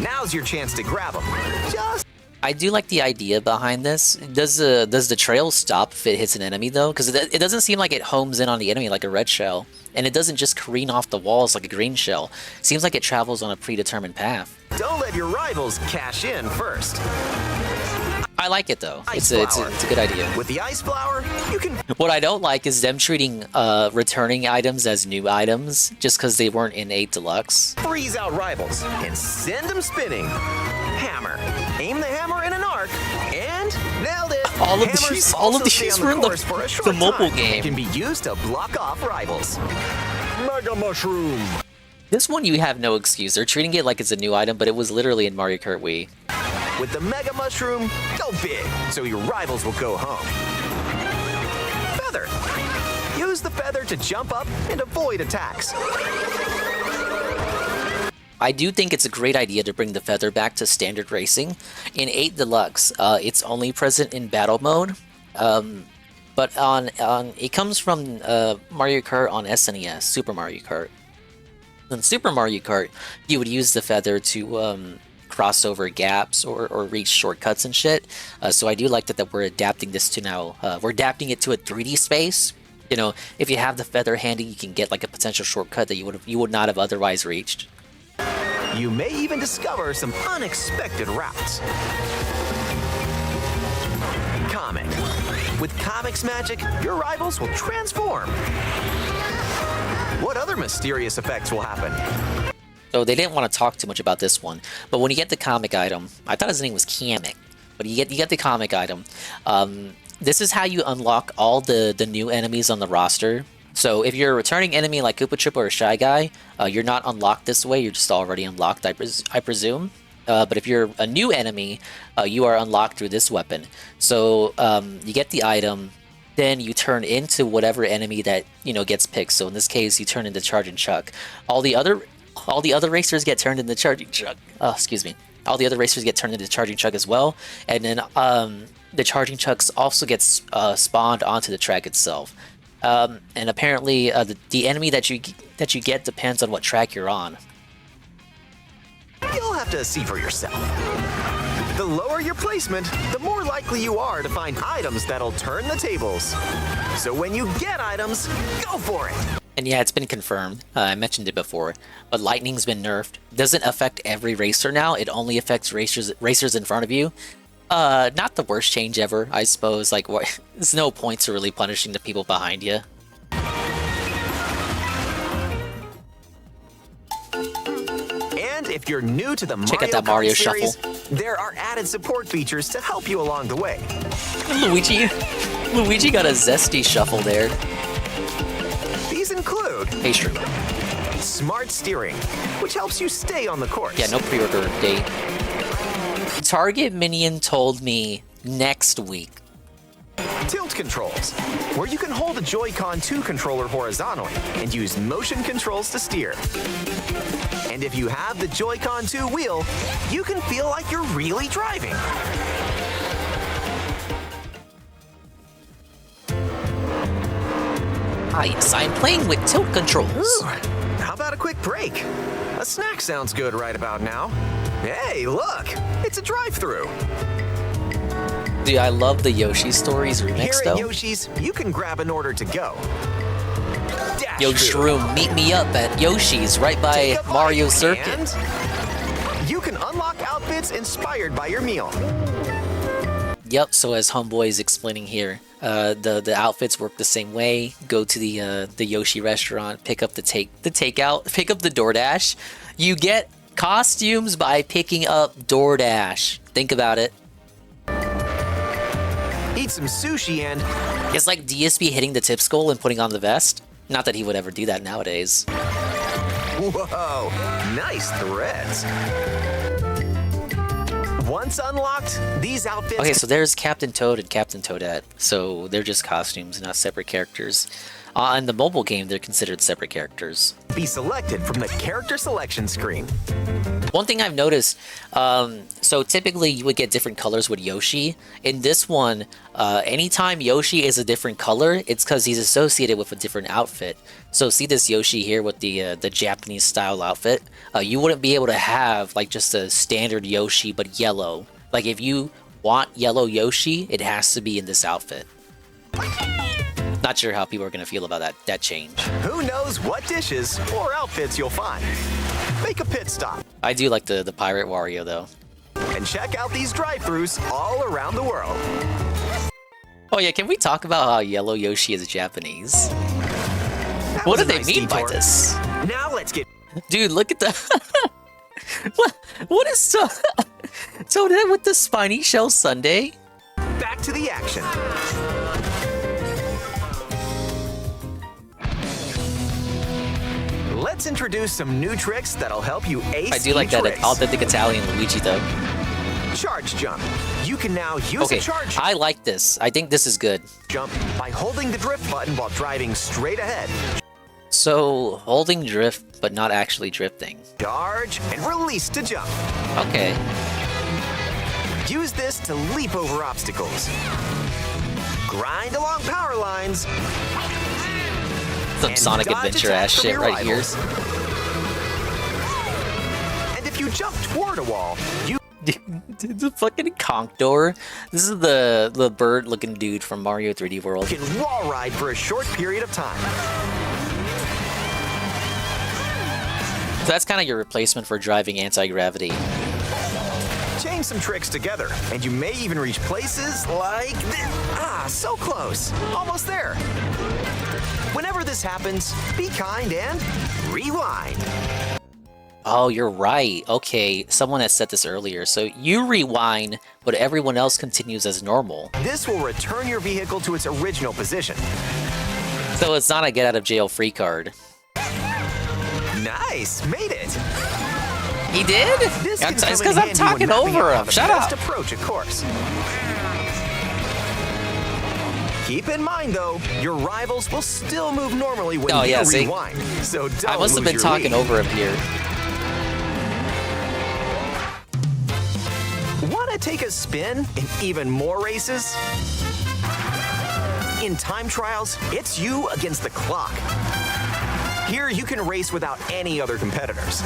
Now's your chance to grab them. Just I do like the idea behind this. Does the trail stop if it hits an enemy though? Because it doesn't seem like it homes in on the enemy like a red shell, and it doesn't just careen off the walls like a green shell. Seems like it travels on a predetermined path. don't let your rivals cash in first. I like it though. Ice It's flower. a good idea. With the ice flower, you can What I don't like is them treating returning items as new items just because they weren't in 8 Deluxe. freeze out rivals and send them spinning. Hammer. Aim the hammer in an arc and nailed it. All of Hammers these also stay were on in the course for a short the mobile time game. and can be used to block off rivals. Mega Mushroom. This one you have no excuse. They're treating it like it's a new item, but it was literally in Mario Kart Wii. With the Mega Mushroom, go big so your rivals will go home. Feather. Use the feather to jump up and avoid attacks. I do think it's a great idea to bring the feather back to standard racing. In 8 Deluxe, it's only present in battle mode, but on it comes from Mario Kart on SNES, Super Mario Kart. In Super Mario Kart, you would use the feather to cross over gaps or reach shortcuts and shit. So I do like that we're adapting this to now. We're adapting it to a 3D space. You know, if you have the feather handy, you can get like a potential shortcut that you would not have otherwise reached. You may even discover some unexpected routes. Comic. With Comic's magic, your rivals will transform. What other mysterious effects will happen? So they didn't want to talk too much about this one, but when you get the comic item, I thought his name was Kamek, but you get the comic item. This is how you unlock all the new enemies on the roster. So if you're a returning enemy like Koopa Troopa or Shy Guy, you're not unlocked this way. You're just already unlocked, I presume. But if you're a new enemy, you are unlocked through this weapon. So you get the item, then you turn into whatever enemy that gets picked. So in this case, you turn into Charging Chuck. All the other racers get turned into Charging Chuck. Excuse me. All the other racers get turned into Charging Chuck as well, and then the Charging Chucks also gets spawned onto the track itself. And apparently, the enemy that you get depends on what track you're on. You'll have to see for yourself. The lower your placement, the more likely you are to find items that'll turn the tables. So when you get items, go for it. And yeah, it's been confirmed. I mentioned it before, but lightning's been nerfed. Doesn't affect every racer now. It only affects racers in front of you. Not the worst change ever, I suppose. Like, there's no point to really punishing the people behind you. If you're new to the Check out Mario that Mario Kart series, shuffle. there are added support features to help you along the way. Luigi got a zesty shuffle there. These include Hey, Shrew. smart steering, which helps you stay on the course. Yeah, no pre-order date. Target Minion told me next week. Tilt controls, where you can hold the Joy-Con 2 controller horizontally and use motion controls to steer. And if you have the Joy-Con 2 wheel, you can feel like you're really driving. Ah, yes, I'm playing with tilt controls. Ooh, how about a quick break? A snack sounds good right about now. Hey, look, it's a drive-thru. Dude, I love the Yoshi Stories remix, Here at though. Yoshi's, you can grab an order to go. Dash Yo, food. Shroom, meet me up at Yoshi's right by Take a bite, Mario Circuit. and you can unlock outfits inspired by your meal. Yep, so as Homeboy is explaining here, the outfits work the same way. Go to the Yoshi restaurant, pick up the takeout, pick up the DoorDash. You get costumes by picking up DoorDash. Think about it. Eat some sushi and It's like DSP hitting the tip skull and putting on the vest. Not that he would ever do that nowadays. whoa, nice threads. Once unlocked, these outfits Okay, so there's Captain Toad and Captain Toadette. So they're just costumes, not separate characters. In the mobile game, they're considered separate characters. can be selected from the character selection screen. One thing I've noticed, so typically you would get different colors with Yoshi. In this one, anytime Yoshi is a different color, it's because he's associated with a different outfit. So see this Yoshi here with the Japanese style outfit? You wouldn't be able to have like just a standard Yoshi but yellow. Like if you want yellow Yoshi, it has to be in this outfit. Not sure how people are gonna feel about that change. Who knows what dishes or outfits you'll find? Make a pit stop I do like the Pirate Wario though. and check out these drive-thrus all around the world. Oh yeah, can we talk about how yellow Yoshi is Japanese? That What was do a they nice mean by detour. this? Now let's get Dude, look at the what is Toadette with the spiny shell sundae? back to the action. Let's introduce some new tricks that'll help you ace I do like each that race. authentic Italian Luigi though. Charge jump. You can now use Okay, a charge I like this. I think this is good. jump by holding the drift button while driving straight ahead. So holding drift, but not actually drifting. Charge and release to jump. Okay. Use this to leap over obstacles. Grind along power lines. Some and Sonic dodge Adventure attacks ass from shit your right here. rivals. And if you jump toward a wall, you Dude, the fucking conch door. This is the bird looking dude from Mario 3D World. can wall ride for a short period of time. So that's kind of your replacement for driving anti-gravity. Chain some tricks together, and you may even reach places like this. Ah, so close. Almost there. Whenever this happens, be kind and rewind. Oh, you're right. Okay, someone had said this earlier. So you rewind, but everyone else continues as normal. This will return your vehicle to its original position. So it's not a get out of jail free card. Nice, made it. He did? This can It's come in because I'm handy talking when mapping over out him. the Shut best up. approach, of course. Keep in mind, though, your rivals will still move normally when Oh, you yeah, see? rewind. So don't I must have lose been your talking lead. over him here. Want to take a spin in even more races? In time trials, it's you against the clock. Here, you can race without any other competitors.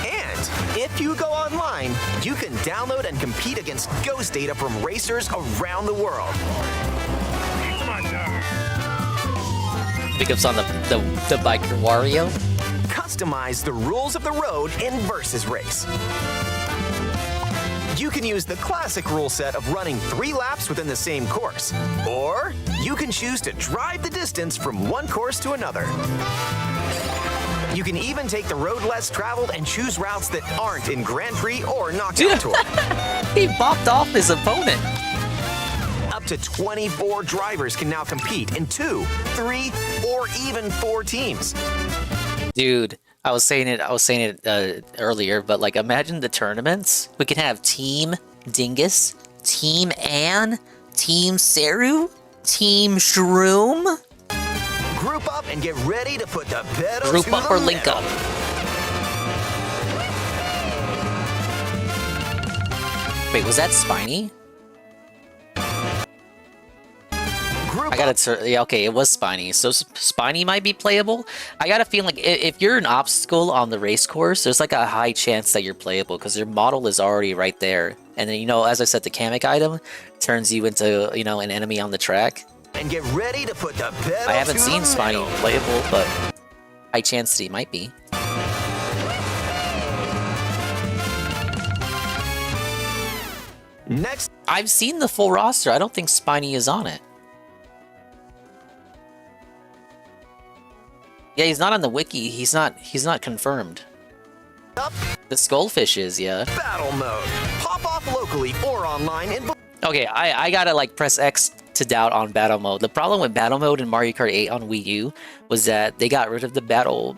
And if you go online, you can download and compete against ghost data from racers around the world. Pickups on the biker Wario. Customize the rules of the road in Versus Race. You can use the classic rule set of running 3 laps within the same course. Or you can choose to drive the distance from one course to another. You can even take the road less traveled and choose routes that aren't in Grand Prix or Knockout Tour. He bopped off his opponent. Up to 24 drivers can now compete in 2, 3, or even 4 teams. Dude, I was saying it earlier, but like imagine the tournaments. We could have Team Dingus, Team Ann, Team Saru, Team Shroom. Group up and get ready to put the pedal Group to up the or link metal. up. Wait, was that Spiny? Group I gotta, yeah, okay, it was Spiny. So Spiny might be playable. I got a feeling like if you're an obstacle on the race course, there's like a high chance that you're playable because your model is already right there. And then, you know, as I said, the Kamek item turns you into, you know, an enemy on the track. and get ready to put the pedal I haven't to seen the Spiny metal. playable, but high chance that he might be. Next, I've seen the full roster. I don't think Spiny is on it. Yeah, he's not on the wiki. He's not confirmed. up, The Skullfish is, yeah. battle mode. Pop off locally or online in Okay, I gotta like press X to doubt on battle mode. The problem with battle mode in Mario Kart 8 on Wii U was that they got rid of the battle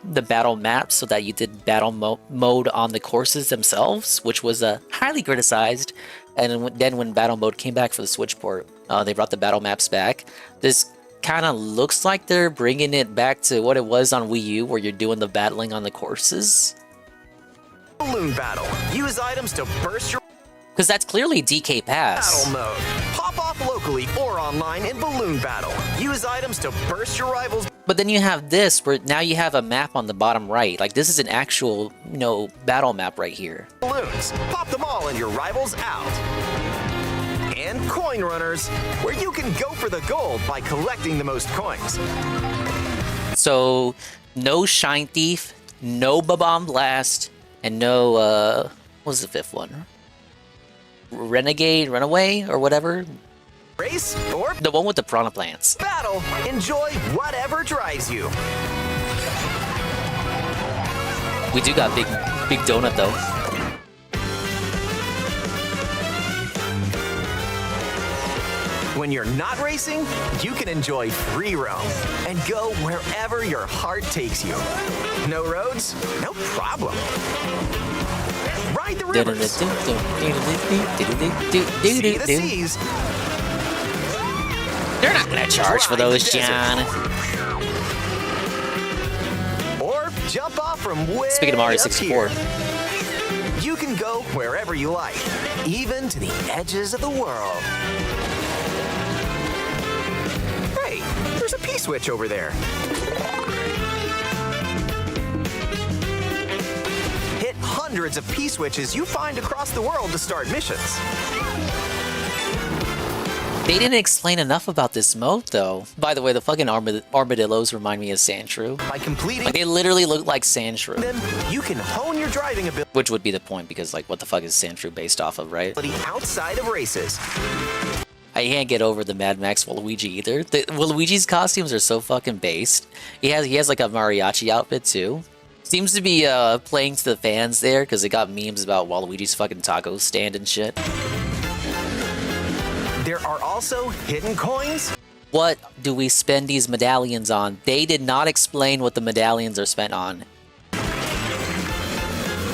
map so that you did battle mode on the courses themselves, which was highly criticized. And then when battle mode came back for the Switch port, they brought the battle maps back. This kind of looks like they're bringing it back to what it was on Wii U, where you're doing the battling on the courses. balloon battle. Use items to burst your Because that's clearly DK Pass. battle mode. Pop off locally or online in balloon battle. Use items to burst your rivals' But then you have this, where now you have a map on the bottom right. Like, this is an actual, you know, battle map right here. balloons. Pop them all and your rivals out. And coin runners, where you can go for the gold by collecting the most coins. So, no Shine Thief, no Babam Blast, and no, what was the fifth one? Renegade, Runaway, or whatever? Race or The one with the Piranha Plants. battle, enjoy whatever drives you. We do got big donut, though. When you're not racing, you can enjoy free roam and go wherever your heart takes you. No roads? No problem. Ride the rivers. See the seas. They're not gonna charge for Ride the those, desert. John. Or jump off from way Speaking of Mario up 64. here. You can go wherever you like, even to the edges of the world. Hey, there's a P-switch over there. Hit hundreds of P-switches you find across the world to start missions. They didn't explain enough about this mode, though. By the way, the fucking armadillos remind me of Sandshrew. By completing Like, they literally look like Sandshrew. them, you can hone your driving ability Which would be the point, because, like, what the fuck is Sandshrew based off of, right? outside of races. I can't get over the Mad Max Waluigi either. Waluigi's costumes are so fucking based. He has like a mariachi outfit too. Seems to be playing to the fans there, because they got memes about Waluigi's fucking taco stand and shit. There are also hidden coins. What do we spend these medallions on? They did not explain what the medallions are spent on.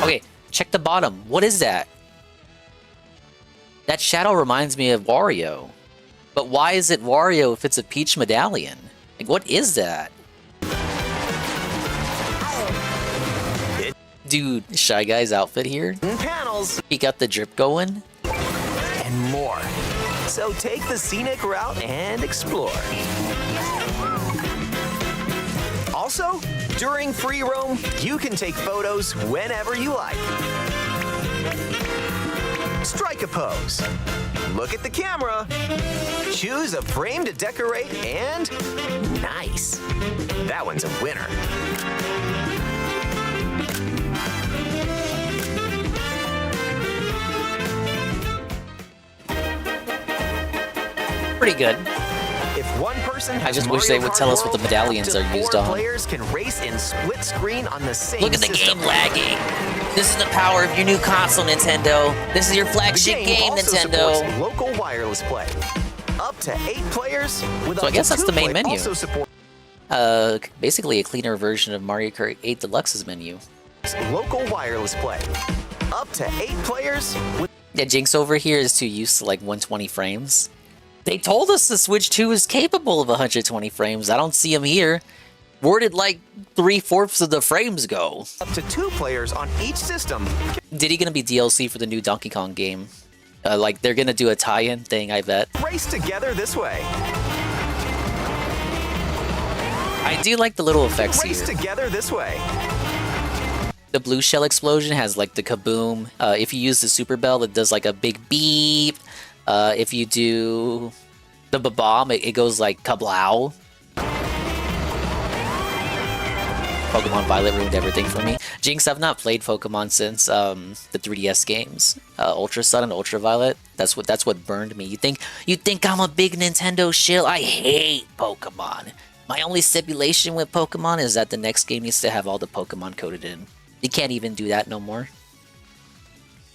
Okay, check the bottom. What is that? That shadow reminds me of Wario. But why is it Wario if it's a Peach medallion? Like, what is that? Dude, Shy Guy's outfit here. And panels He got the drip going. and more. So take the scenic route and explore. Also, during free roam, you can take photos whenever you like. Strike a pose. Look at the camera. Choose a frame to decorate and nice. That one's a winner. Pretty good. If one person I has just wish Mario they would Kart tell us what the World, medallions up to are used 4 on. players can race in split screen on the same Look at the system. game lagging. This is the power of your new console, Nintendo. This is your The flagship game, also Nintendo. supports local wireless play. Up to 8 players with So up I guess to that's 2 the main players. menu. Also support Basically a cleaner version of Mario Kart 8 Deluxe's menu. local wireless play. Up to 8 players with Yeah, Jinx over here is too used to like 120 frames. They told us the Switch 2 is capable of 120 frames. I don't see them here. Where did like 3/4 of the frames go? up to 2 players on each system. Did he gonna be DLC for the new Donkey Kong game? Like they're gonna do a tie-in thing, I bet. Race together this way. I do like the little effects Race here. together this way. The blue shell explosion has like the kaboom. If you use the super bell, it does like a big beep. If you do the bomb, it goes like kablow. Pokemon Violet ruined everything for me. Jinx, I've not played Pokemon since the 3DS games, Ultra Sun and Ultra Violet. That's what burned me. You think I'm a big Nintendo shill? I hate Pokemon. My only stipulation with Pokemon is that the next game needs to have all the Pokemon coded in. You can't even do that no more.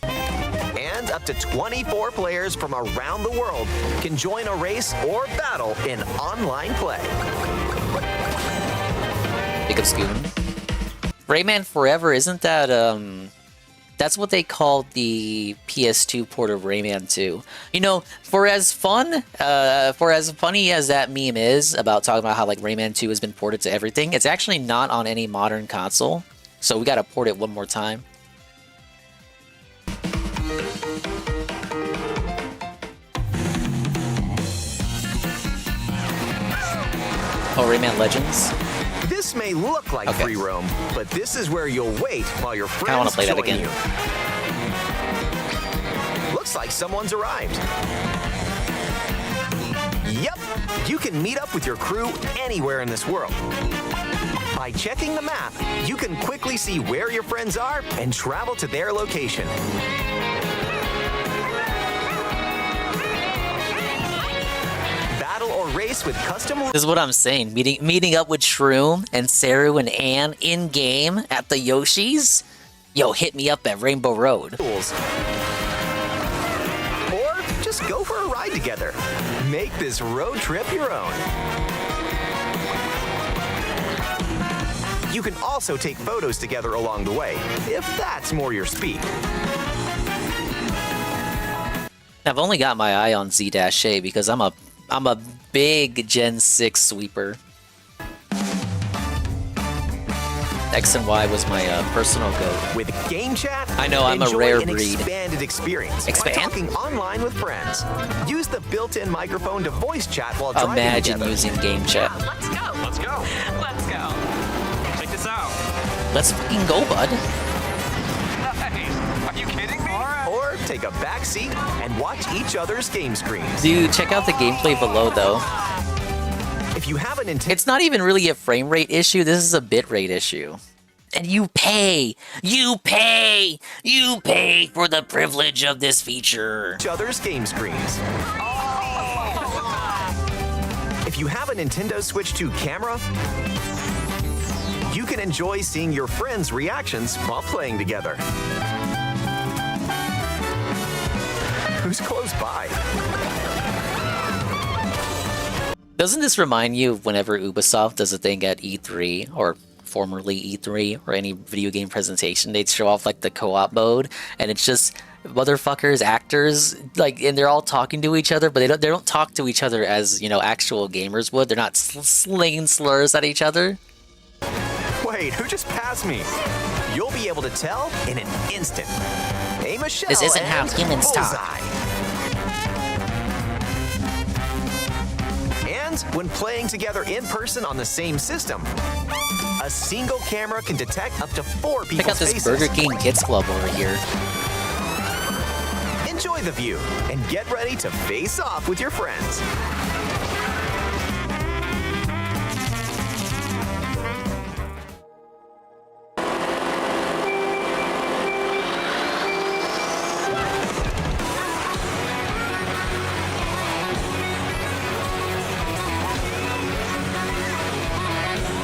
And up to 24 players from around the world can join a race or battle in online play. Pick up Scoon. Rayman Forever, isn't that that's what they called the PS2 port of Rayman 2. You know, for as funny as that meme is about talking about how like Rayman 2 has been ported to everything, it's actually not on any modern console. So we gotta port it one more time. Oh, Rayman Legends? This may look like Okay. free roam, but this is where you'll wait while your I wanna friends play that join again. you. Looks like someone's arrived. Yep, you can meet up with your crew anywhere in this world. By checking the map, you can quickly see where your friends are and travel to their location. Battle or race with custom This is what I'm saying. Meeting up with Shroom and Saru and Ann in game at the Yoshi's. Yo, hit me up at Rainbow Road. rules. Or just go for a ride together. Make this road trip your own. You can also take photos together along the way, if that's more your speed. I've only got my eye on Z-A because I'm a big Gen 6 sweeper. X and Y was my personal goat. With Game Chat, I know, I'm a enjoy rare an breed. expanded experience Expand? by talking online with friends. Use the built-in microphone to voice chat while driving Imagine together. using game chat. Let's go. Let's go. Let's go. Check this out. Let's fucking go, bud. Nice. Are you kidding me? Or take a back seat and watch each other's game screens. Dude, check out the gameplay below, though. If you have a Nintendo It's not even really a frame rate issue. This is a bit rate issue. And you pay for the privilege of this feature. each other's game screens. If you have a Nintendo Switch 2 camera, you can enjoy seeing your friends' reactions while playing together. Who's close by? Doesn't this remind you of whenever Ubisoft does a thing at E3 or formerly E3 or any video game presentation, they'd show off like the co-op mode and it's just motherfuckers, actors, like, and they're all talking to each other, but they don't talk to each other as, you know, actual gamers would. They're not slinging slurs at each other. Wait, who just passed me? You'll be able to tell in an instant. Aim a shell This isn't how and humans talk. bullseye. And when playing together in person on the same system, a single camera can detect up to 4 people's Check out this faces. Burger King Kids Club over here. Enjoy the view and get ready to face off with your friends.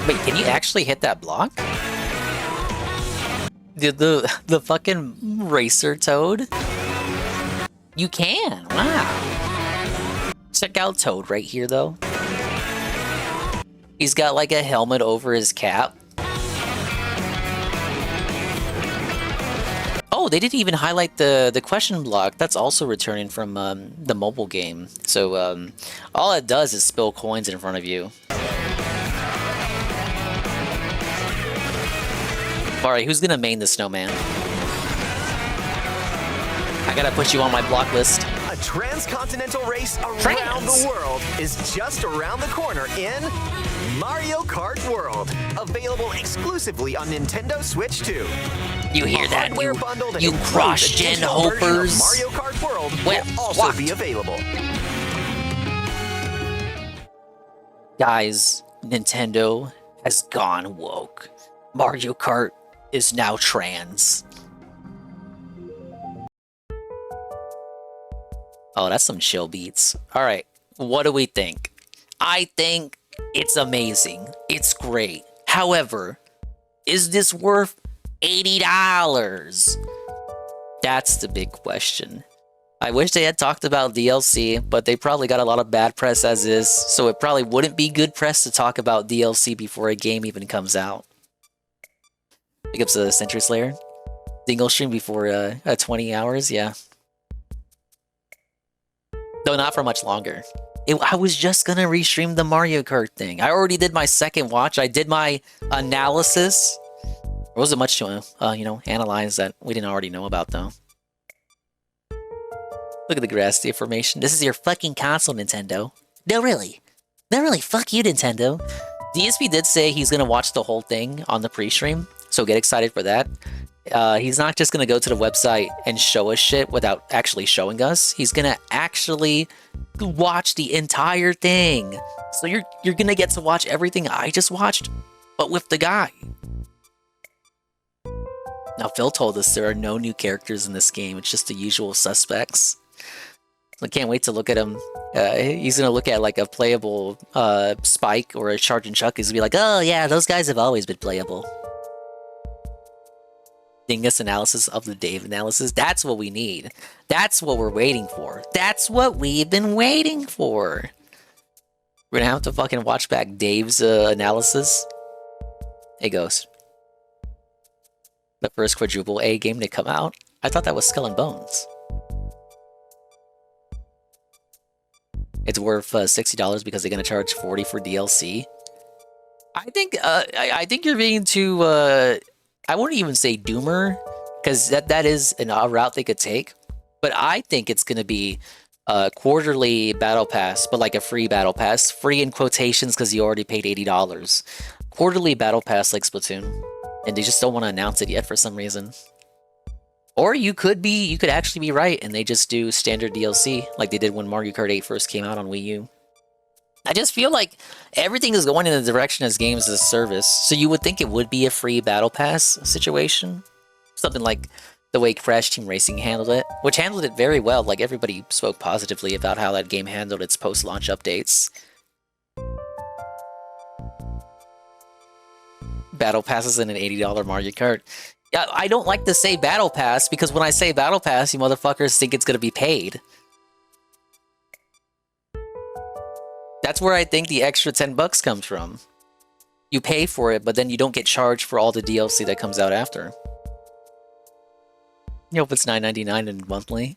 Wait, can you actually hit that block? The fucking racer Toad? You can, wow. Check out Toad right here, though. He's got like a helmet over his cap. Oh, they didn't even highlight the question block. That's also returning from the mobile game. So all it does is spill coins in front of you. Alright, who's gonna main the snowman? I gotta put you on my block list. A transcontinental race around the world is just around the corner in Mario Kart World, available exclusively on Nintendo Switch 2. You hear that, you cross-gen hopers? Mario Kart World Well, will also be available. Guys, Nintendo has gone woke. Mario Kart is now trans. Oh, that's some chill beats. Alright, what do we think? I think it's amazing. It's great. However, is this worth $80? That's the big question. I wish they had talked about DLC, but they probably got a lot of bad press as is, so it probably wouldn't be good press to talk about DLC before a game even comes out. Pick up the Sentry Slayer. Single stream before 20 hours, yeah. Though not for much longer. I was just gonna restream the Mario Kart thing. I already did my second watch. I did my analysis. There wasn't much to, analyze that we didn't already know about, though. Look at the grass deformation. This is your fucking console, Nintendo. No, really. No, really. Fuck you, Nintendo. DSP did say he's gonna watch the whole thing on the pre-stream, so get excited for that. He's not just gonna go to the website and show us shit without actually showing us. He's gonna actually watch the entire thing. So you're gonna get to watch everything I just watched, but with the guy. Now, Phil told us there are no new characters in this game. It's just the usual suspects. I can't wait to look at him. He's gonna look at like a playable Spike or a Charge and Chuck. He's gonna be like, oh yeah, those guys have always been playable. Dingus analysis of the Dave analysis. That's what we need. That's what we're waiting for. That's what we've been waiting for. We're gonna have to fucking watch back Dave's analysis. Hey, Ghost. The first quadruple A game to come out? I thought that was Skull and Bones. It's worth $60 because they're gonna charge $40 for DLC. I think you're being too I wouldn't even say doomer, because that is a route they could take. But I think it's going to be a quarterly battle pass, but like a free battle pass. Free in quotations because you already paid $80. Quarterly battle pass like Splatoon. And they just don't want to announce it yet for some reason. Or you could actually be right and they just do standard DLC like they did when Mario Kart 8 first came out on Wii U. I just feel like everything is going in the direction as games as a service, so you would think it would be a free battle pass situation. Something like the way Crash Team Racing handled it, which handled it very well. Like, everybody spoke positively about how that game handled its post-launch updates. Battle passes in an $80 Mario Kart. Yeah, I don't like to say battle pass, because when I say battle pass, you motherfuckers think it's gonna be paid. That's where I think the extra $10 comes from. You pay for it, but then you don't get charged for all the DLC that comes out after. I hope it's $9.99 and monthly.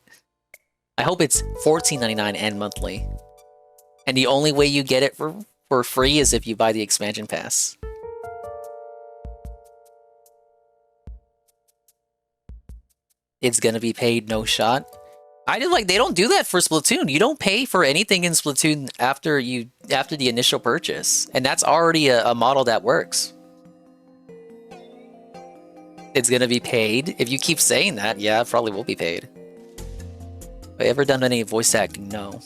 I hope it's $14.99 and monthly. And the only way you get it for free is if you buy the expansion pass. It's gonna be paid, no shot. They don't do that for Splatoon. You don't pay for anything in Splatoon after the initial purchase. And that's already a model that works. It's gonna be paid. If you keep saying that, yeah, it probably will be paid. Have I ever done any voice acting? No.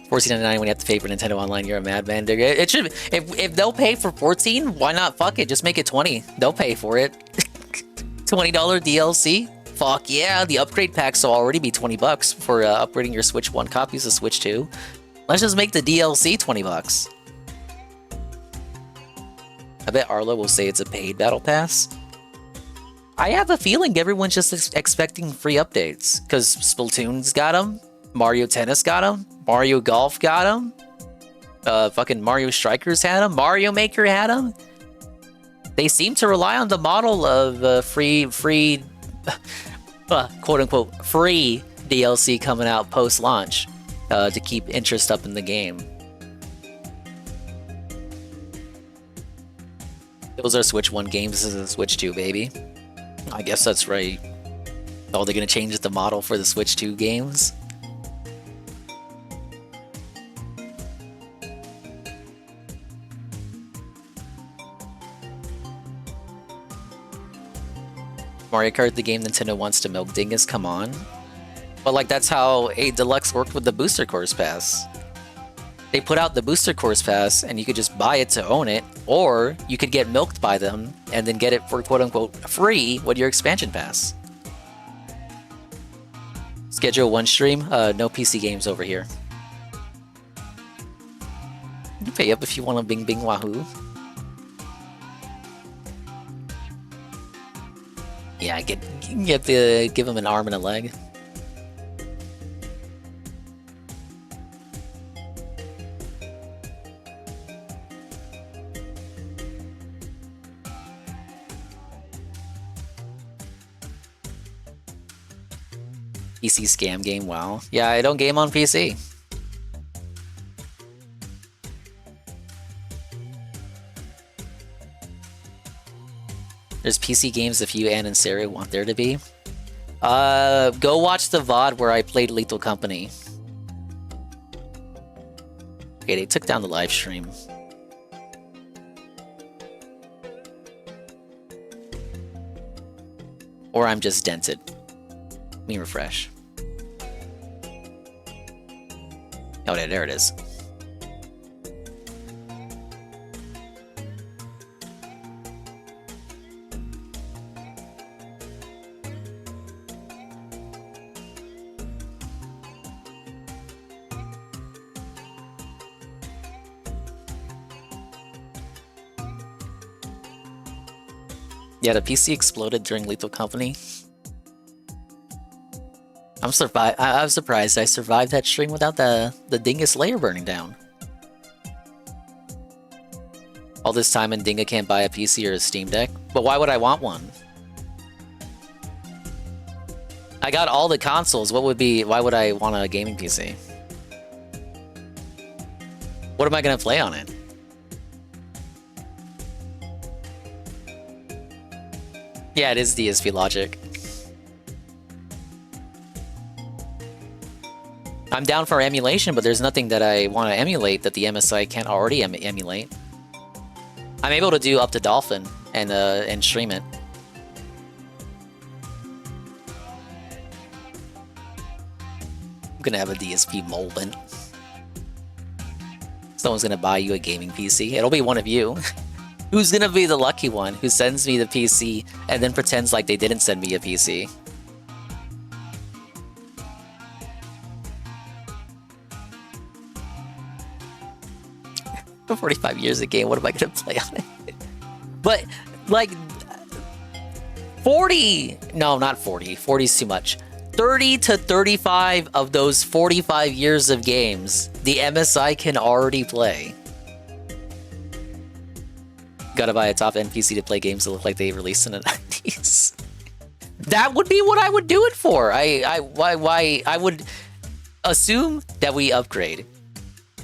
$14.99 when you have to pay for Nintendo Online, you're a madman. It should, if they'll pay for 14, why not? Fuck it, just make it 20. They'll pay for it. $20 DLC? Fuck yeah, the upgrade packs will already be $20 for upgrading your Switch 1 copies of Switch 2. Let's just make the DLC 20 bucks. I bet Arlo will say it's a paid battle pass. I have a feeling everyone's just expecting free updates because Splatoon's got them, Mario Tennis got them, Mario Golf got them, fucking Mario Strikers had them, Mario Maker had them. They seem to rely on the model of free quote-unquote free DLC coming out post-launch to keep interest up in the game. Those are Switch 1 games, this is a Switch 2, baby. I guess that's right. Oh, they're gonna change the model for the Switch 2 games? Mario Kart, the game Nintendo wants to milk dingus, come on. But like that's how a Deluxe worked with the Booster Course Pass. They put out the Booster Course Pass and you could just buy it to own it, or you could get milked by them and then get it for quote-unquote free with your expansion pass. Schedule one stream? No PC games over here. You pay up if you want a bing bing wahoo. Yeah, give him an arm and a leg. PC scam game, wow. Yeah, I don't game on PC. There's PC games if you, Ann, and Sarah want there to be. Go watch the VOD where I played Lethal Company. Okay, they took down the live stream. Or I'm just dented. Let me refresh. Oh, there it is. Yeah, the PC exploded during Lethal Company. I'm surprised I survived that stream without the dingus layer burning down. All this time and Dinga can't buy a PC or a Steam Deck? But why would I want one? I got all the consoles, why would I want a gaming PC? What am I gonna play on it? Yeah, it is DSP logic. I'm down for emulation, but there's nothing that I want to emulate that the MSI can't already emulate. I'm able to do up to Dolphin and stream it. I'm gonna have a DSP moment. Someone's gonna buy you a gaming PC. It'll be one of you. Who's gonna be the lucky one who sends me the PC and then pretends like they didn't send me a PC? For 45 years a game, what am I gonna play on it? But, like, 40... No, not 40. 40 is too much. 30 to 35 of those 45 years of games, the MSI can already play. Gotta buy a top-end PC to play games that look like they released in the 90s. That would be what I would do it for. I would assume that we upgrade.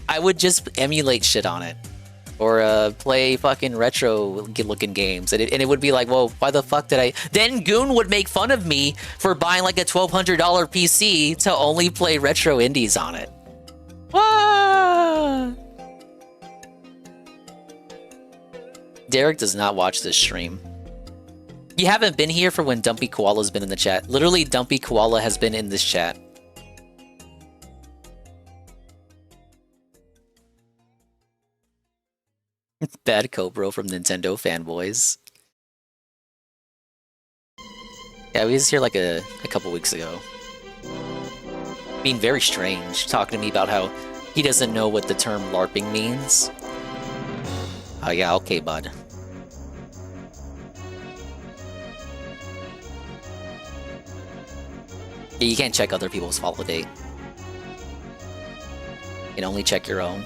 I would just emulate shit on it. Or play fucking retro-looking games. And it would be like, well, why the fuck did I... Then Goon would make fun of me for buying like a $1,200 PC to only play retro indies on it. Wah! Derek does not watch this stream. You haven't been here for when Dumpy Koala's been in the chat. Literally, Dumpy Koala has been in this chat. Bad Cobra from Nintendo fanboys. Yeah, he was here like a couple weeks ago. Being very strange, talking to me about how He doesn't know what the term LARPing means. Oh yeah, okay, bud. Yeah, you can't check other people's follow date. You can only check your own.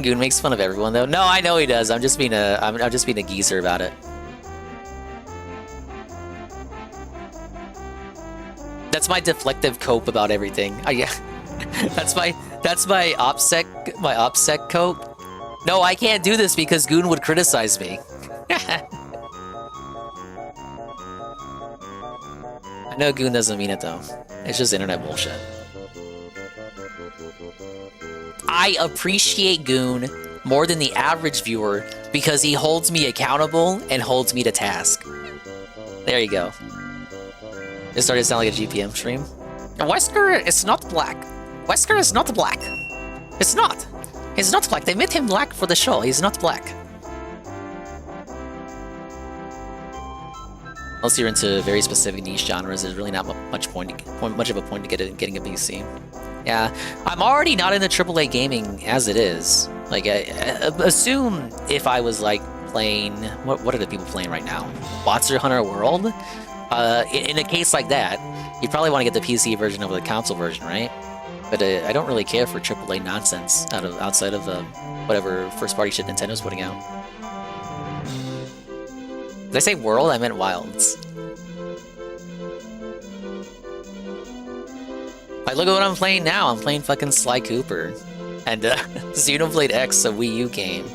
Goon makes fun of everyone though. No, I know he does. I'm just being a geezer about it. That's my deflective cope about everything. Yeah. that's my OPSEC cope. No, I can't do this because Goon would criticize me. I know Goon doesn't mean it though. It's just internet bullshit. I appreciate Goon more than the average viewer because he holds me accountable and holds me to task. There you go. It started to sound like a GPM stream. Wesker is not black. Wesker is not black. It's not. He's not black. They made him black for the show. He's not black. Unless you're into very specific niche genres, there's really not much of a point to getting a PC. Yeah, I'm already not into AAA gaming as it is. Like, assume if I was like playing, what are the people playing right now? Monster Hunter World. In a case like that, you probably want to get the PC version over the console version, right? But I don't really care for AAA nonsense outside of whatever first-party shit Nintendo's putting out. Did I say World? I meant Wilds. Like, look at what I'm playing now. I'm playing fucking Sly Cooper. And Xenoblade X, a Wii U game.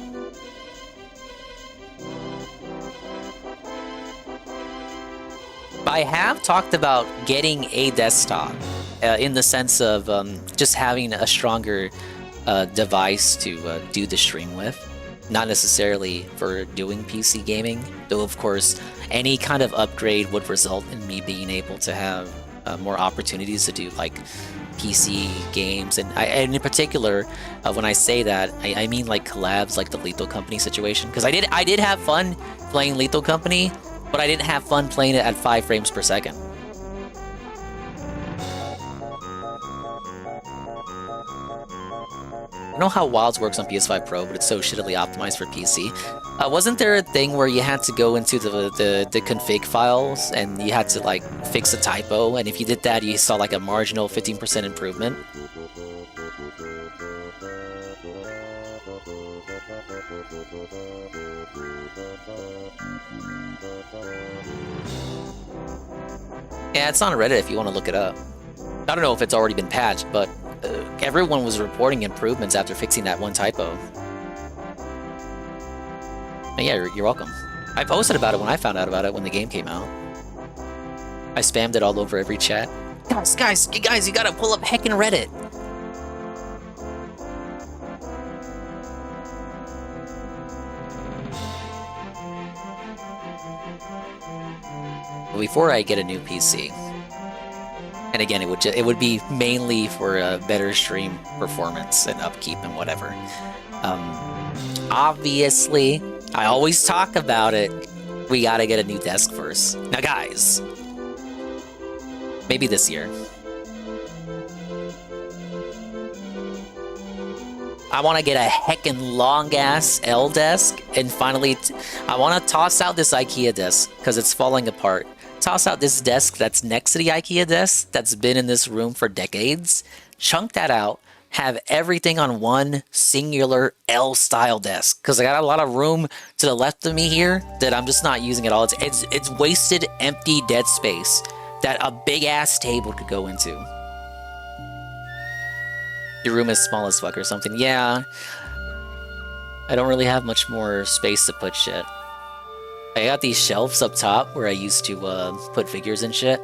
I have talked about getting a desktop in the sense of just having a stronger device to do the stream with. Not necessarily for doing PC gaming, though of course any kind of upgrade would result in me being able to have more opportunities to do like PC games, and in particular, when I say that, I mean like collabs, like the Lethal Company situation. Because I did have fun playing Lethal Company, but I didn't have fun playing it at 5 frames per second. I don't know how Wilds works on PS5 Pro, but it's so shittily optimized for PC. Wasn't there a thing where you had to go into the config files and you had to like fix a typo, and if you did that, you saw like a marginal 15% improvement? Yeah, it's on Reddit if you want to look it up. I don't know if it's already been patched, but everyone was reporting improvements after fixing that one typo. And yeah, you're welcome. I posted about it when I found out about it when the game came out. I spammed it all over every chat. Guys, you gotta pull up heckin' Reddit. But before I get a new PC, and again, it would be mainly for a better stream performance and upkeep and whatever. Obviously, I always talk about it. We gotta get a new desk first. Now, guys, maybe this year. I want to get a heckin' long-ass L desk, and finally, I want to toss out this IKEA desk because it's falling apart. Toss out this desk that's next to the IKEA desk that's been in this room for decades, chunk that out, have everything on one singular L-style desk, because I got a lot of room to the left of me here that I'm just not using at all. It's wasted, empty, dead space that a big-ass table could go into. Your room is small as fuck or something. Yeah, I don't really have much more space to put shit. I got these shelves up top where I used to put figures and shit.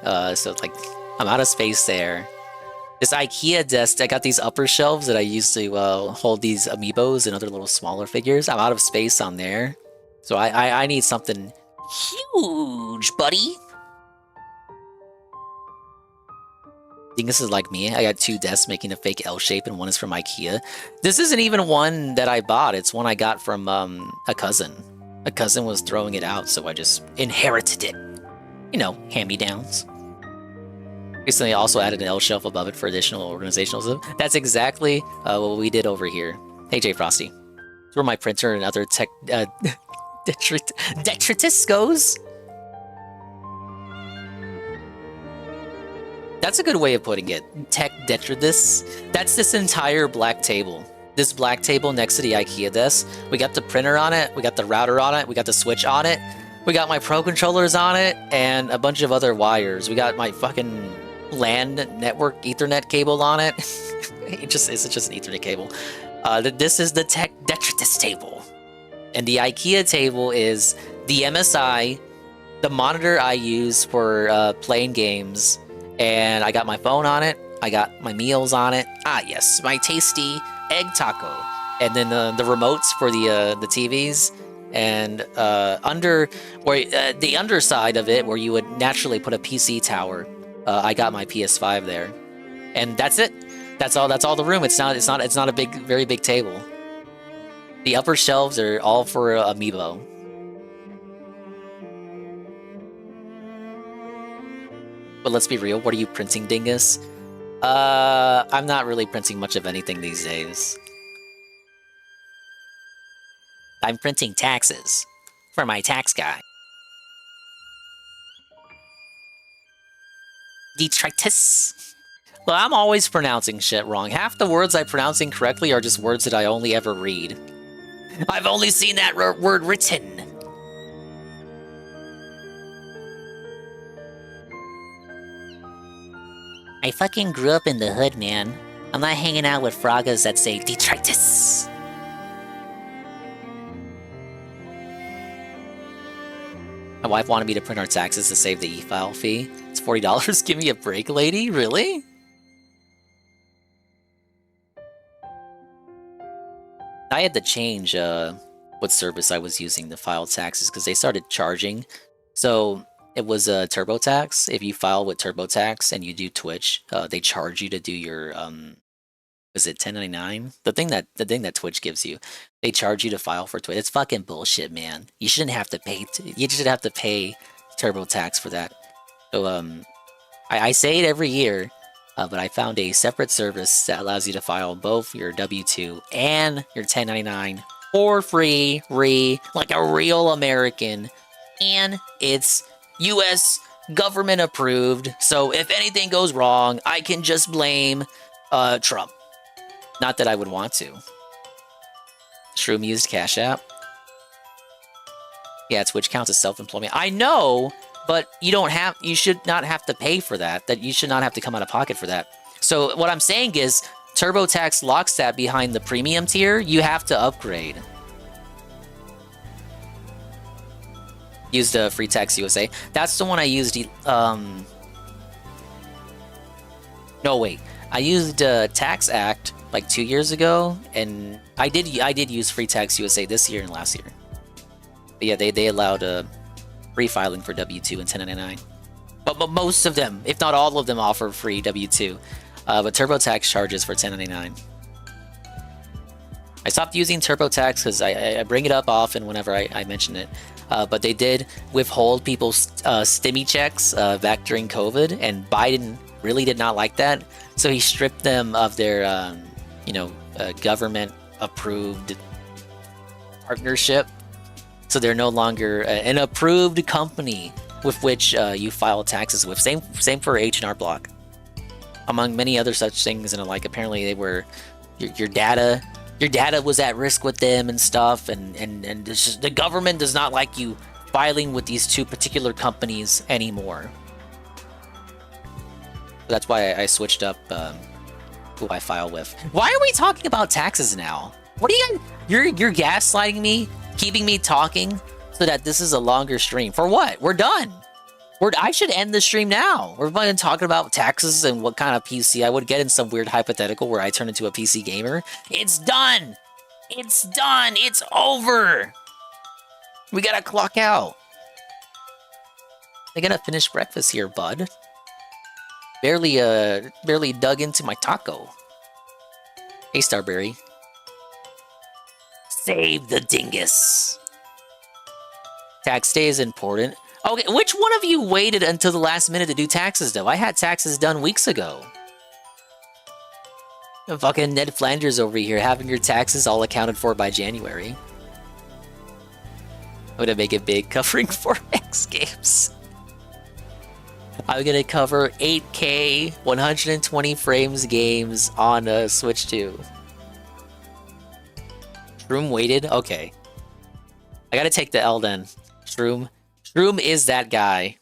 So it's like, I'm out of space there. This IKEA desk, I got these upper shelves that I used to hold these amiibos and other little smaller figures. I'm out of space on there. So I need something huge, buddy. I think this is like me. I got 2 desks making a fake L shape, and one is from IKEA. This isn't even one that I bought. It's one I got from a cousin. A cousin was throwing it out, so I just inherited it. You know, hand-me-downs. Recently, I also added an L shelf above it for additional organizational stuff. That's exactly what we did over here. Hey, J Frosty. It's where my printer and other tech detritus goes. That's a good way of putting it. Tech detritus. That's this entire black table. This black table next to the IKEA desk. We got the printer on it. We got the router on it. We got the switch on it. We got my pro controllers on it and a bunch of other wires. We got my fucking LAN network Ethernet cable on it. It's just an Ethernet cable. This is the tech detritus table. And the IKEA table is the MSI, the monitor I use for playing games, and I got my phone on it. I got my meals on it. Ah, yes, my tasty egg taco. And then the remotes for the TVs. And under where the underside of it, where you would naturally put a PC tower, I got my PS5 there, and that's it. That's all the room. It's not a very big table. The upper shelves are all for Amiibo. But let's be real. What are you printing, dingus? I'm not really printing much of anything these days. I'm printing taxes for my tax guy. Detritus. Well, I'm always pronouncing shit wrong. Half the words I pronounce incorrectly are just words that I only ever read. I've only seen that word written. I fucking grew up in the hood, man. I'm not hanging out with frogas that say detritus. My wife wanted me to print our taxes to save the e-file fee. It's $40. Give me a break, lady? Really? I had to change what service I was using to file taxes because they started charging. So it was a TurboTax. If you file with TurboTax and you do Twitch, they charge you to do your is it 1099? The thing that Twitch gives you, they charge you to file for Twitch. It's fucking bullshit, man. You shouldn't have to pay. You should have to pay TurboTax for that. So I say it every year, but I found a separate service that allows you to file both your W-2 and your 1099 for free, like a real American, and it's U.S. government approved. So if anything goes wrong, I can just blame Trump. Not that I would want to. Shroom used Cash App. Yeah, Twitch counts as self-employment. I know, but you should not have to pay for that. That you should not have to come out of pocket for that. So what I'm saying is, TurboTax locks that behind the premium tier. You have to upgrade. Used Free Tax USA. That's the one I used. No, wait. I used Tax Act like 2 years ago, and I did use Free Tax USA this year and last year. But yeah, they allowed free filing for W-2 and 1099. But most of them, if not all of them, offer free W-2. But TurboTax charges for 1099. I stopped using TurboTax because I bring it up often whenever I mention it. But they did withhold people's stimmy checks back during COVID, and Biden really did not like that. So he stripped them of their, government-approved partnership. So they're no longer an approved company with which you file taxes with. Same for H&R Block, among many other such things. And like, apparently they were your data was at risk with them and stuff. And it's just, the government does not like you filing with these two particular companies anymore. That's why I switched up who I file with. Why are we talking about taxes now? What are you? You're gaslighting me, keeping me talking so that this is a longer stream. For what? We're done. I should end the stream now. We're going to talk about taxes and what kind of PC I would get in some weird hypothetical where I turn into a PC gamer. It's done. It's done. It's over. We gotta clock out. I gotta finish breakfast here, bud. Barely dug into my taco. Hey, Starberry. Save the dingus. Tax day is important. Okay, which one of you waited until the last minute to do taxes, though? I had taxes done weeks ago. Fucking Ned Flanders over here having your taxes all accounted for by January. I'm gonna make it big, covering 4X games. I'm gonna cover 8K, 120 frames games on Switch 2. Shroom waited? Okay. I gotta take the L then. Shroom is that guy.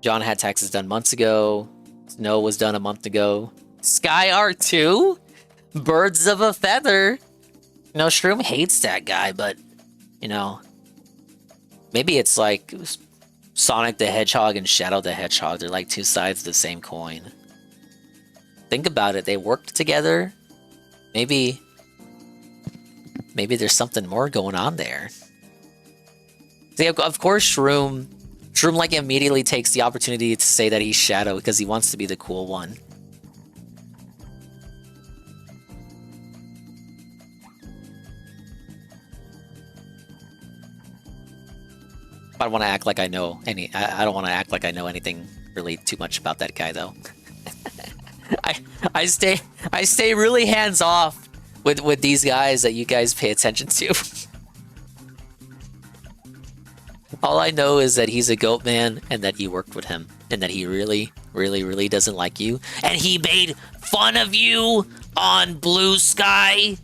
John had taxes done months ago. Snow was done a month ago. Sky R2? Birds of a feather. No, Shroom hates that guy, but, you know, maybe it's like Sonic the Hedgehog and Shadow the Hedgehog. They're like two sides of the same coin. Think about it. They worked together. Maybe there's something more going on there. See, of course, Shroom like immediately takes the opportunity to say that he's Shadow because he wants to be the cool one. I don't want to act like I know any. I don't want to act like I know anything really too much about that guy, though. I stay really hands off with these guys that you guys pay attention to. All I know is that he's a goat man and that you worked with him and that he really, really, really doesn't like you. And he made fun of you on Blue Sky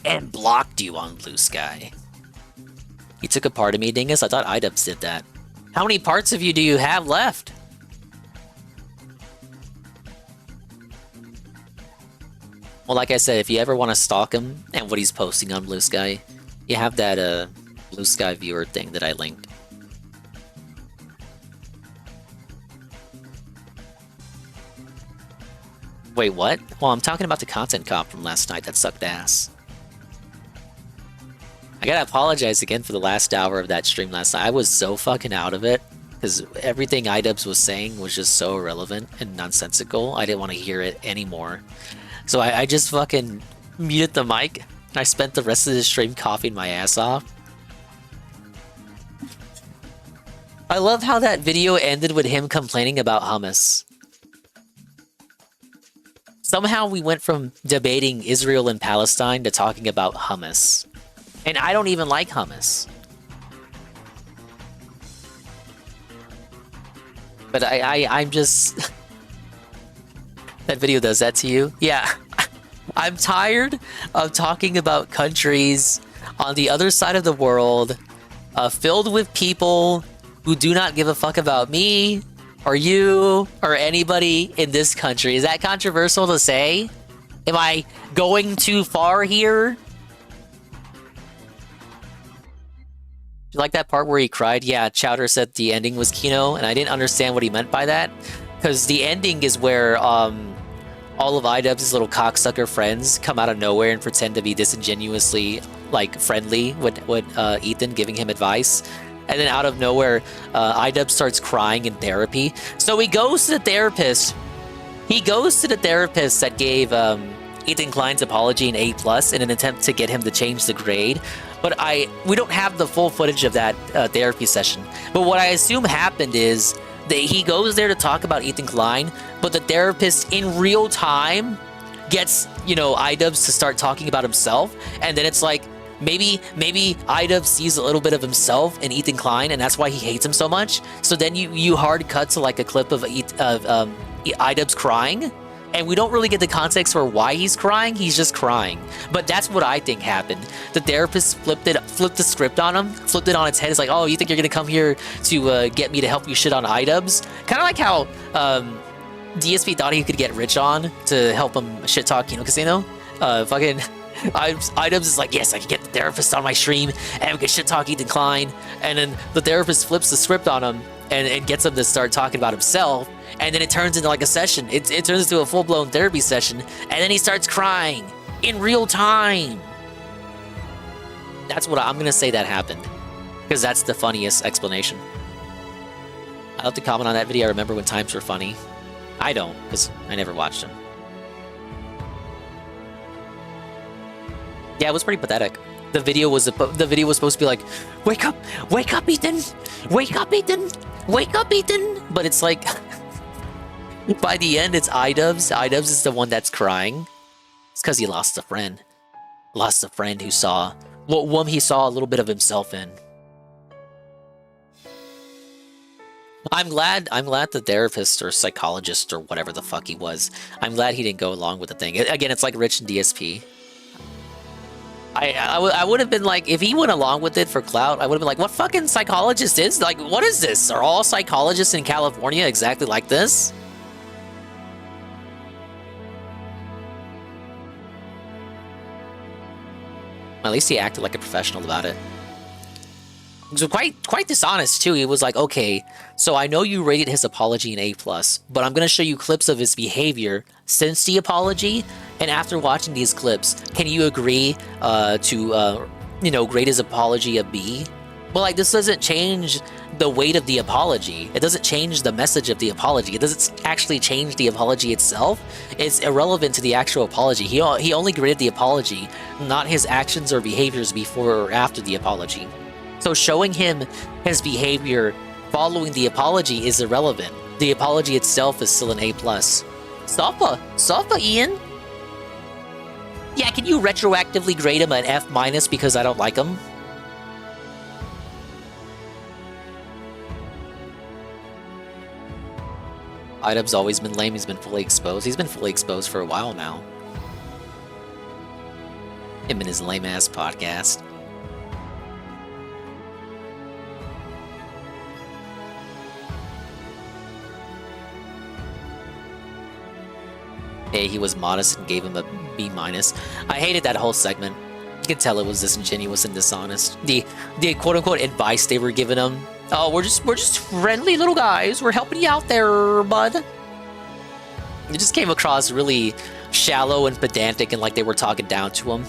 and blocked you on Blue Sky. He took a part of me, Dingus. I thought iDubbbz did that. How many parts of you do you have left? Well, like I said, if you ever want to stalk him and what he's posting on Blue Sky, you have that Blue Sky viewer thing that I linked. Wait, what? Well, I'm talking about the content comp from last night that sucked ass. I gotta apologize again for the last hour of that stream last night. I was so fucking out of it because everything iDubbbz was saying was just so irrelevant and nonsensical. I didn't want to hear it anymore. So I just fucking muted the mic and I spent the rest of the stream coughing my ass off. I love how that video ended with him complaining about hummus. Somehow we went from debating Israel and Palestine to talking about hummus. And I don't even like hummus. But I'm just... That video does that to you? Yeah. I'm tired of talking about countries on the other side of the world filled with people who do not give a fuck about me or you or anybody in this country. Is that controversial to say? Am I going too far here? You like that part where he cried? Yeah, Chowder said the ending was Kino, and I didn't understand what he meant by that. Because the ending is where all of iDubbbz's little cocksucker friends come out of nowhere and pretend to be disingenuously, like, friendly with Ethan, giving him advice. And then out of nowhere, iDubbbz starts crying in therapy. So he goes to the therapist. He goes to the therapist that gave Ethan Klein's apology an A+ in an attempt to get him to change the grade. But we don't have the full footage of that therapy session. But what I assume happened is that he goes there to talk about Ethan Klein, but the therapist in real time gets, iDubbbz to start talking about himself. And then it's like, maybe iDubbbz sees a little bit of himself in Ethan Klein, and that's why he hates him so much. So then you hard cut to like a clip of iDubbbz crying, and we don't really get the context for why he's crying. He's just crying. But that's what I think happened. The therapist flipped the script on him, flipped it on its head. It's like, oh, you think you're gonna come here to get me to help you shit on iDubbbz? Kind of like how DSP thought he could get Rich on to help him shit talk Kino Casino. Fucking iDubbbz is like, yes, I can get the therapist on my stream and we can shit talk Ethan Klein. And then the therapist flips the script on him and gets him to start talking about himself. And then it turns into like a session. It turns into a full-blown therapy session. And then he starts crying in real time. That's what I'm going to say that happened. Because that's the funniest explanation. I'll have to comment on that video. I remember when times were funny. I don't, because I never watched them. Yeah, it was pretty pathetic. The video was supposed to be like, wake up, Ethan, wake up, Ethan, wake up, Ethan. But it's like, by the end, it's iDubbbz. iDubbbz is the one that's crying. It's because he lost a friend. Lost a friend who saw what he saw a little bit of himself in. I'm glad the therapist or psychologist or whatever the fuck he was, I'm glad he didn't go along with the thing. Again, it's like Rich and DSP. I would have been like, if he went along with it for clout, I would have been like, what fucking psychologist is? Like, what is this? Are all psychologists in California exactly like this? At least he acted like a professional about it. He was quite dishonest too. He was like, okay, so I know you rated his apology an A+, but I'm gonna show you clips of his behavior since the apology, and after watching these clips, can you agree to grade his apology a B? But like, this doesn't change the weight of the apology. It doesn't change the message of the apology. It doesn't actually change the apology itself. It's irrelevant to the actual apology. He only graded the apology, not his actions or behaviors before or after the apology. So showing him his behavior following the apology is irrelevant. The apology itself is still an A+. Sofa, Ian? Yeah, can you retroactively grade him an F- because I don't like him? iDubbbz's always been lame. He's been fully exposed. He's been fully exposed for a while now. Him and his lame-ass podcast. Hey, he was modest and gave him a B-. I hated that whole segment. You could tell it was disingenuous and dishonest. The quote-unquote advice they were giving him. Oh, we're just friendly little guys. We're helping you out there, bud. It just came across really shallow and pedantic, and like they were talking down to him.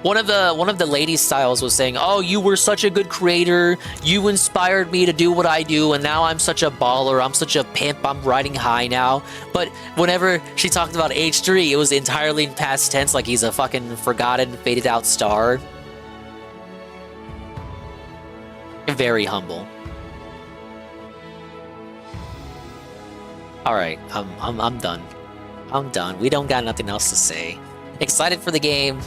One of the ladies' styles was saying, "Oh, you were such a good creator. You inspired me to do what I do, and now I'm such a baller. I'm such a pimp. I'm riding high now." But whenever she talked about H3, it was entirely in past tense, like he's a fucking forgotten, faded out star. Very humble. All right, I'm done. I'm done. We don't got nothing else to say. Excited for the game.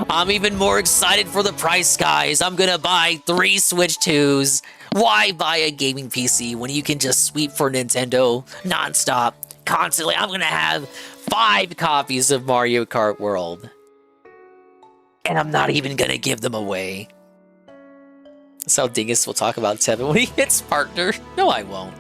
I'm even more excited for the price, guys. I'm gonna buy 3 Switch 2s. Why buy a gaming PC when you can just sweep for Nintendo nonstop, constantly? I'm gonna have 5 copies of Mario Kart World. And I'm not even gonna give them away. That's how Dingus will talk about Tevin when he hits partner. No, I won't.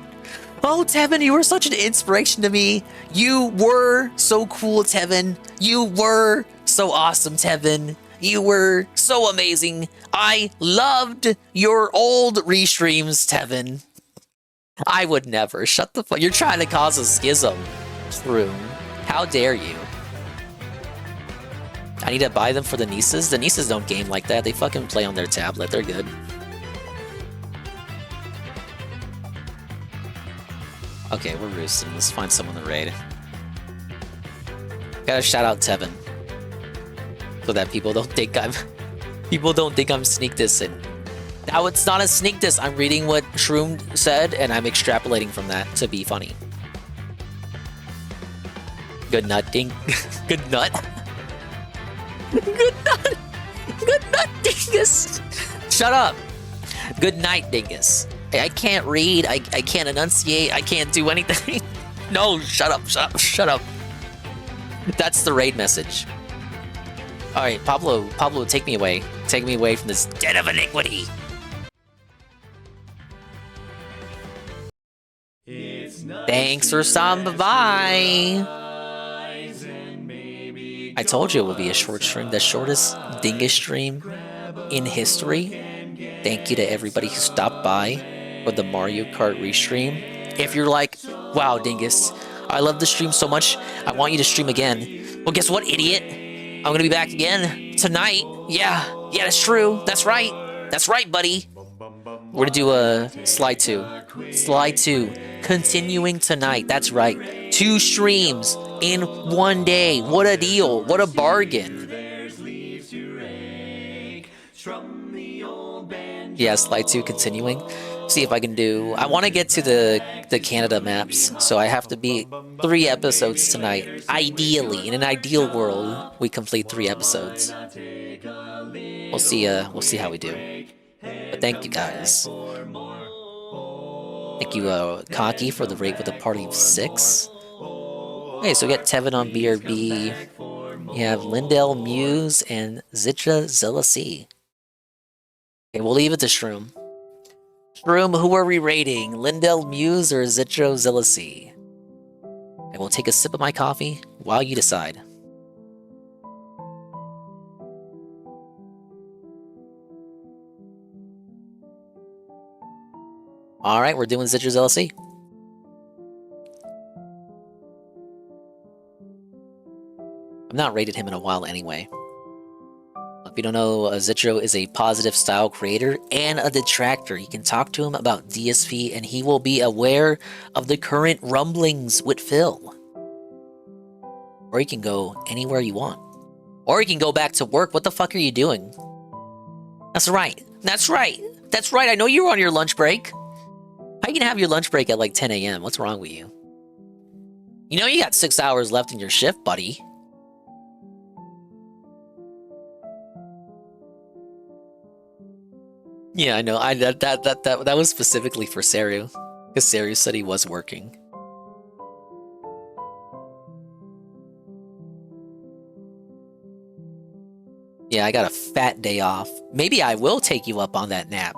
Oh, Tevin, you were such an inspiration to me. You were so cool, Tevin. You were so awesome, Tevin. You were so amazing. I loved your old restreams, Tevin. I would never. Shut the fuck. You're trying to cause a schism. True. How dare you? I need to buy them for the nieces. The nieces don't game like that. They fucking play on their tablet. They're good. Okay, we're roosting. Let's find someone to raid. Gotta shout out Tevin, so that people don't think I'm sneak dissing. Now it's not a sneak diss. I'm reading what Shroom said, and I'm extrapolating from that to be funny. Good nut, ding. Good nut. Good nut. Good nut, dingus. Shut up. Good night, dingus. I can't read, I can't enunciate, I can't do anything. No, shut up. That's the raid message. Alright, Pablo, take me away. Take me away from this den of iniquity. Thanks for stopping by. I told you it would be a short stream, the shortest dingus stream in history. Thank you to everybody who stopped by for the Mario Kart restream. If you're like, wow, Dingus, I love the stream so much, I want you to stream again. Well, guess what, idiot? I'm gonna be back again tonight. Yeah, that's true. That's right, buddy. We're gonna do a slide 2. Slide 2, continuing tonight. That's right. 2 streams in 1 day. What a deal. What a bargain. Yeah, slide 2 continuing. See if I can do... I want to get to the Canada maps, so I have to be 3 episodes tonight. Ideally, in an ideal world, we complete 3 episodes. We'll see how we do. But thank you guys. Thank you, Cocky, for the rate with a party of 6. Okay, so we got Tevin on BRB. You have Lindell Muse and Zitra Zealousy. Okay, we'll leave it to Shroom. Shroom, who are we rating? Lindell Muse or Zitro Zealousy? I will take a sip of my coffee while you decide. Alright, we're doing Zitro Zealousy. I've not rated him in a while anyway. If you don't know, Zitro is a positive style creator and a detractor. You can talk to him about DSP and he will be aware of the current rumblings with Phil. Or you can go anywhere you want. Or you can go back to work. What the fuck are you doing? That's right. That's right. That's right. I know you were on your lunch break. How you can have your lunch break at like 10 a.m.? What's wrong with you? You know you got 6 hours left in your shift, buddy. Yeah, I know. That was specifically for Seru, because Seru said he was working. Yeah, I got a fat day off. Maybe I will take you up on that nap.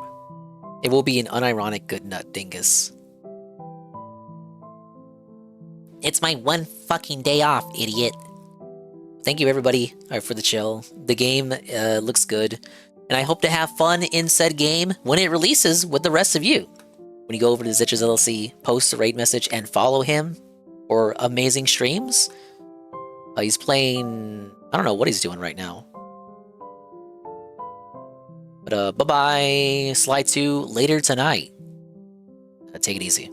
It will be an unironic good nut, dingus. It's my one fucking day off, idiot. Thank you, everybody, for the chill. The game looks good. And I hope to have fun in said game when it releases with the rest of you. When you go over to Zitch's LLC, post a raid message, and follow him for amazing streams. He's playing... I don't know what he's doing right now. But bye-bye. Slide 2 later tonight. Take it easy.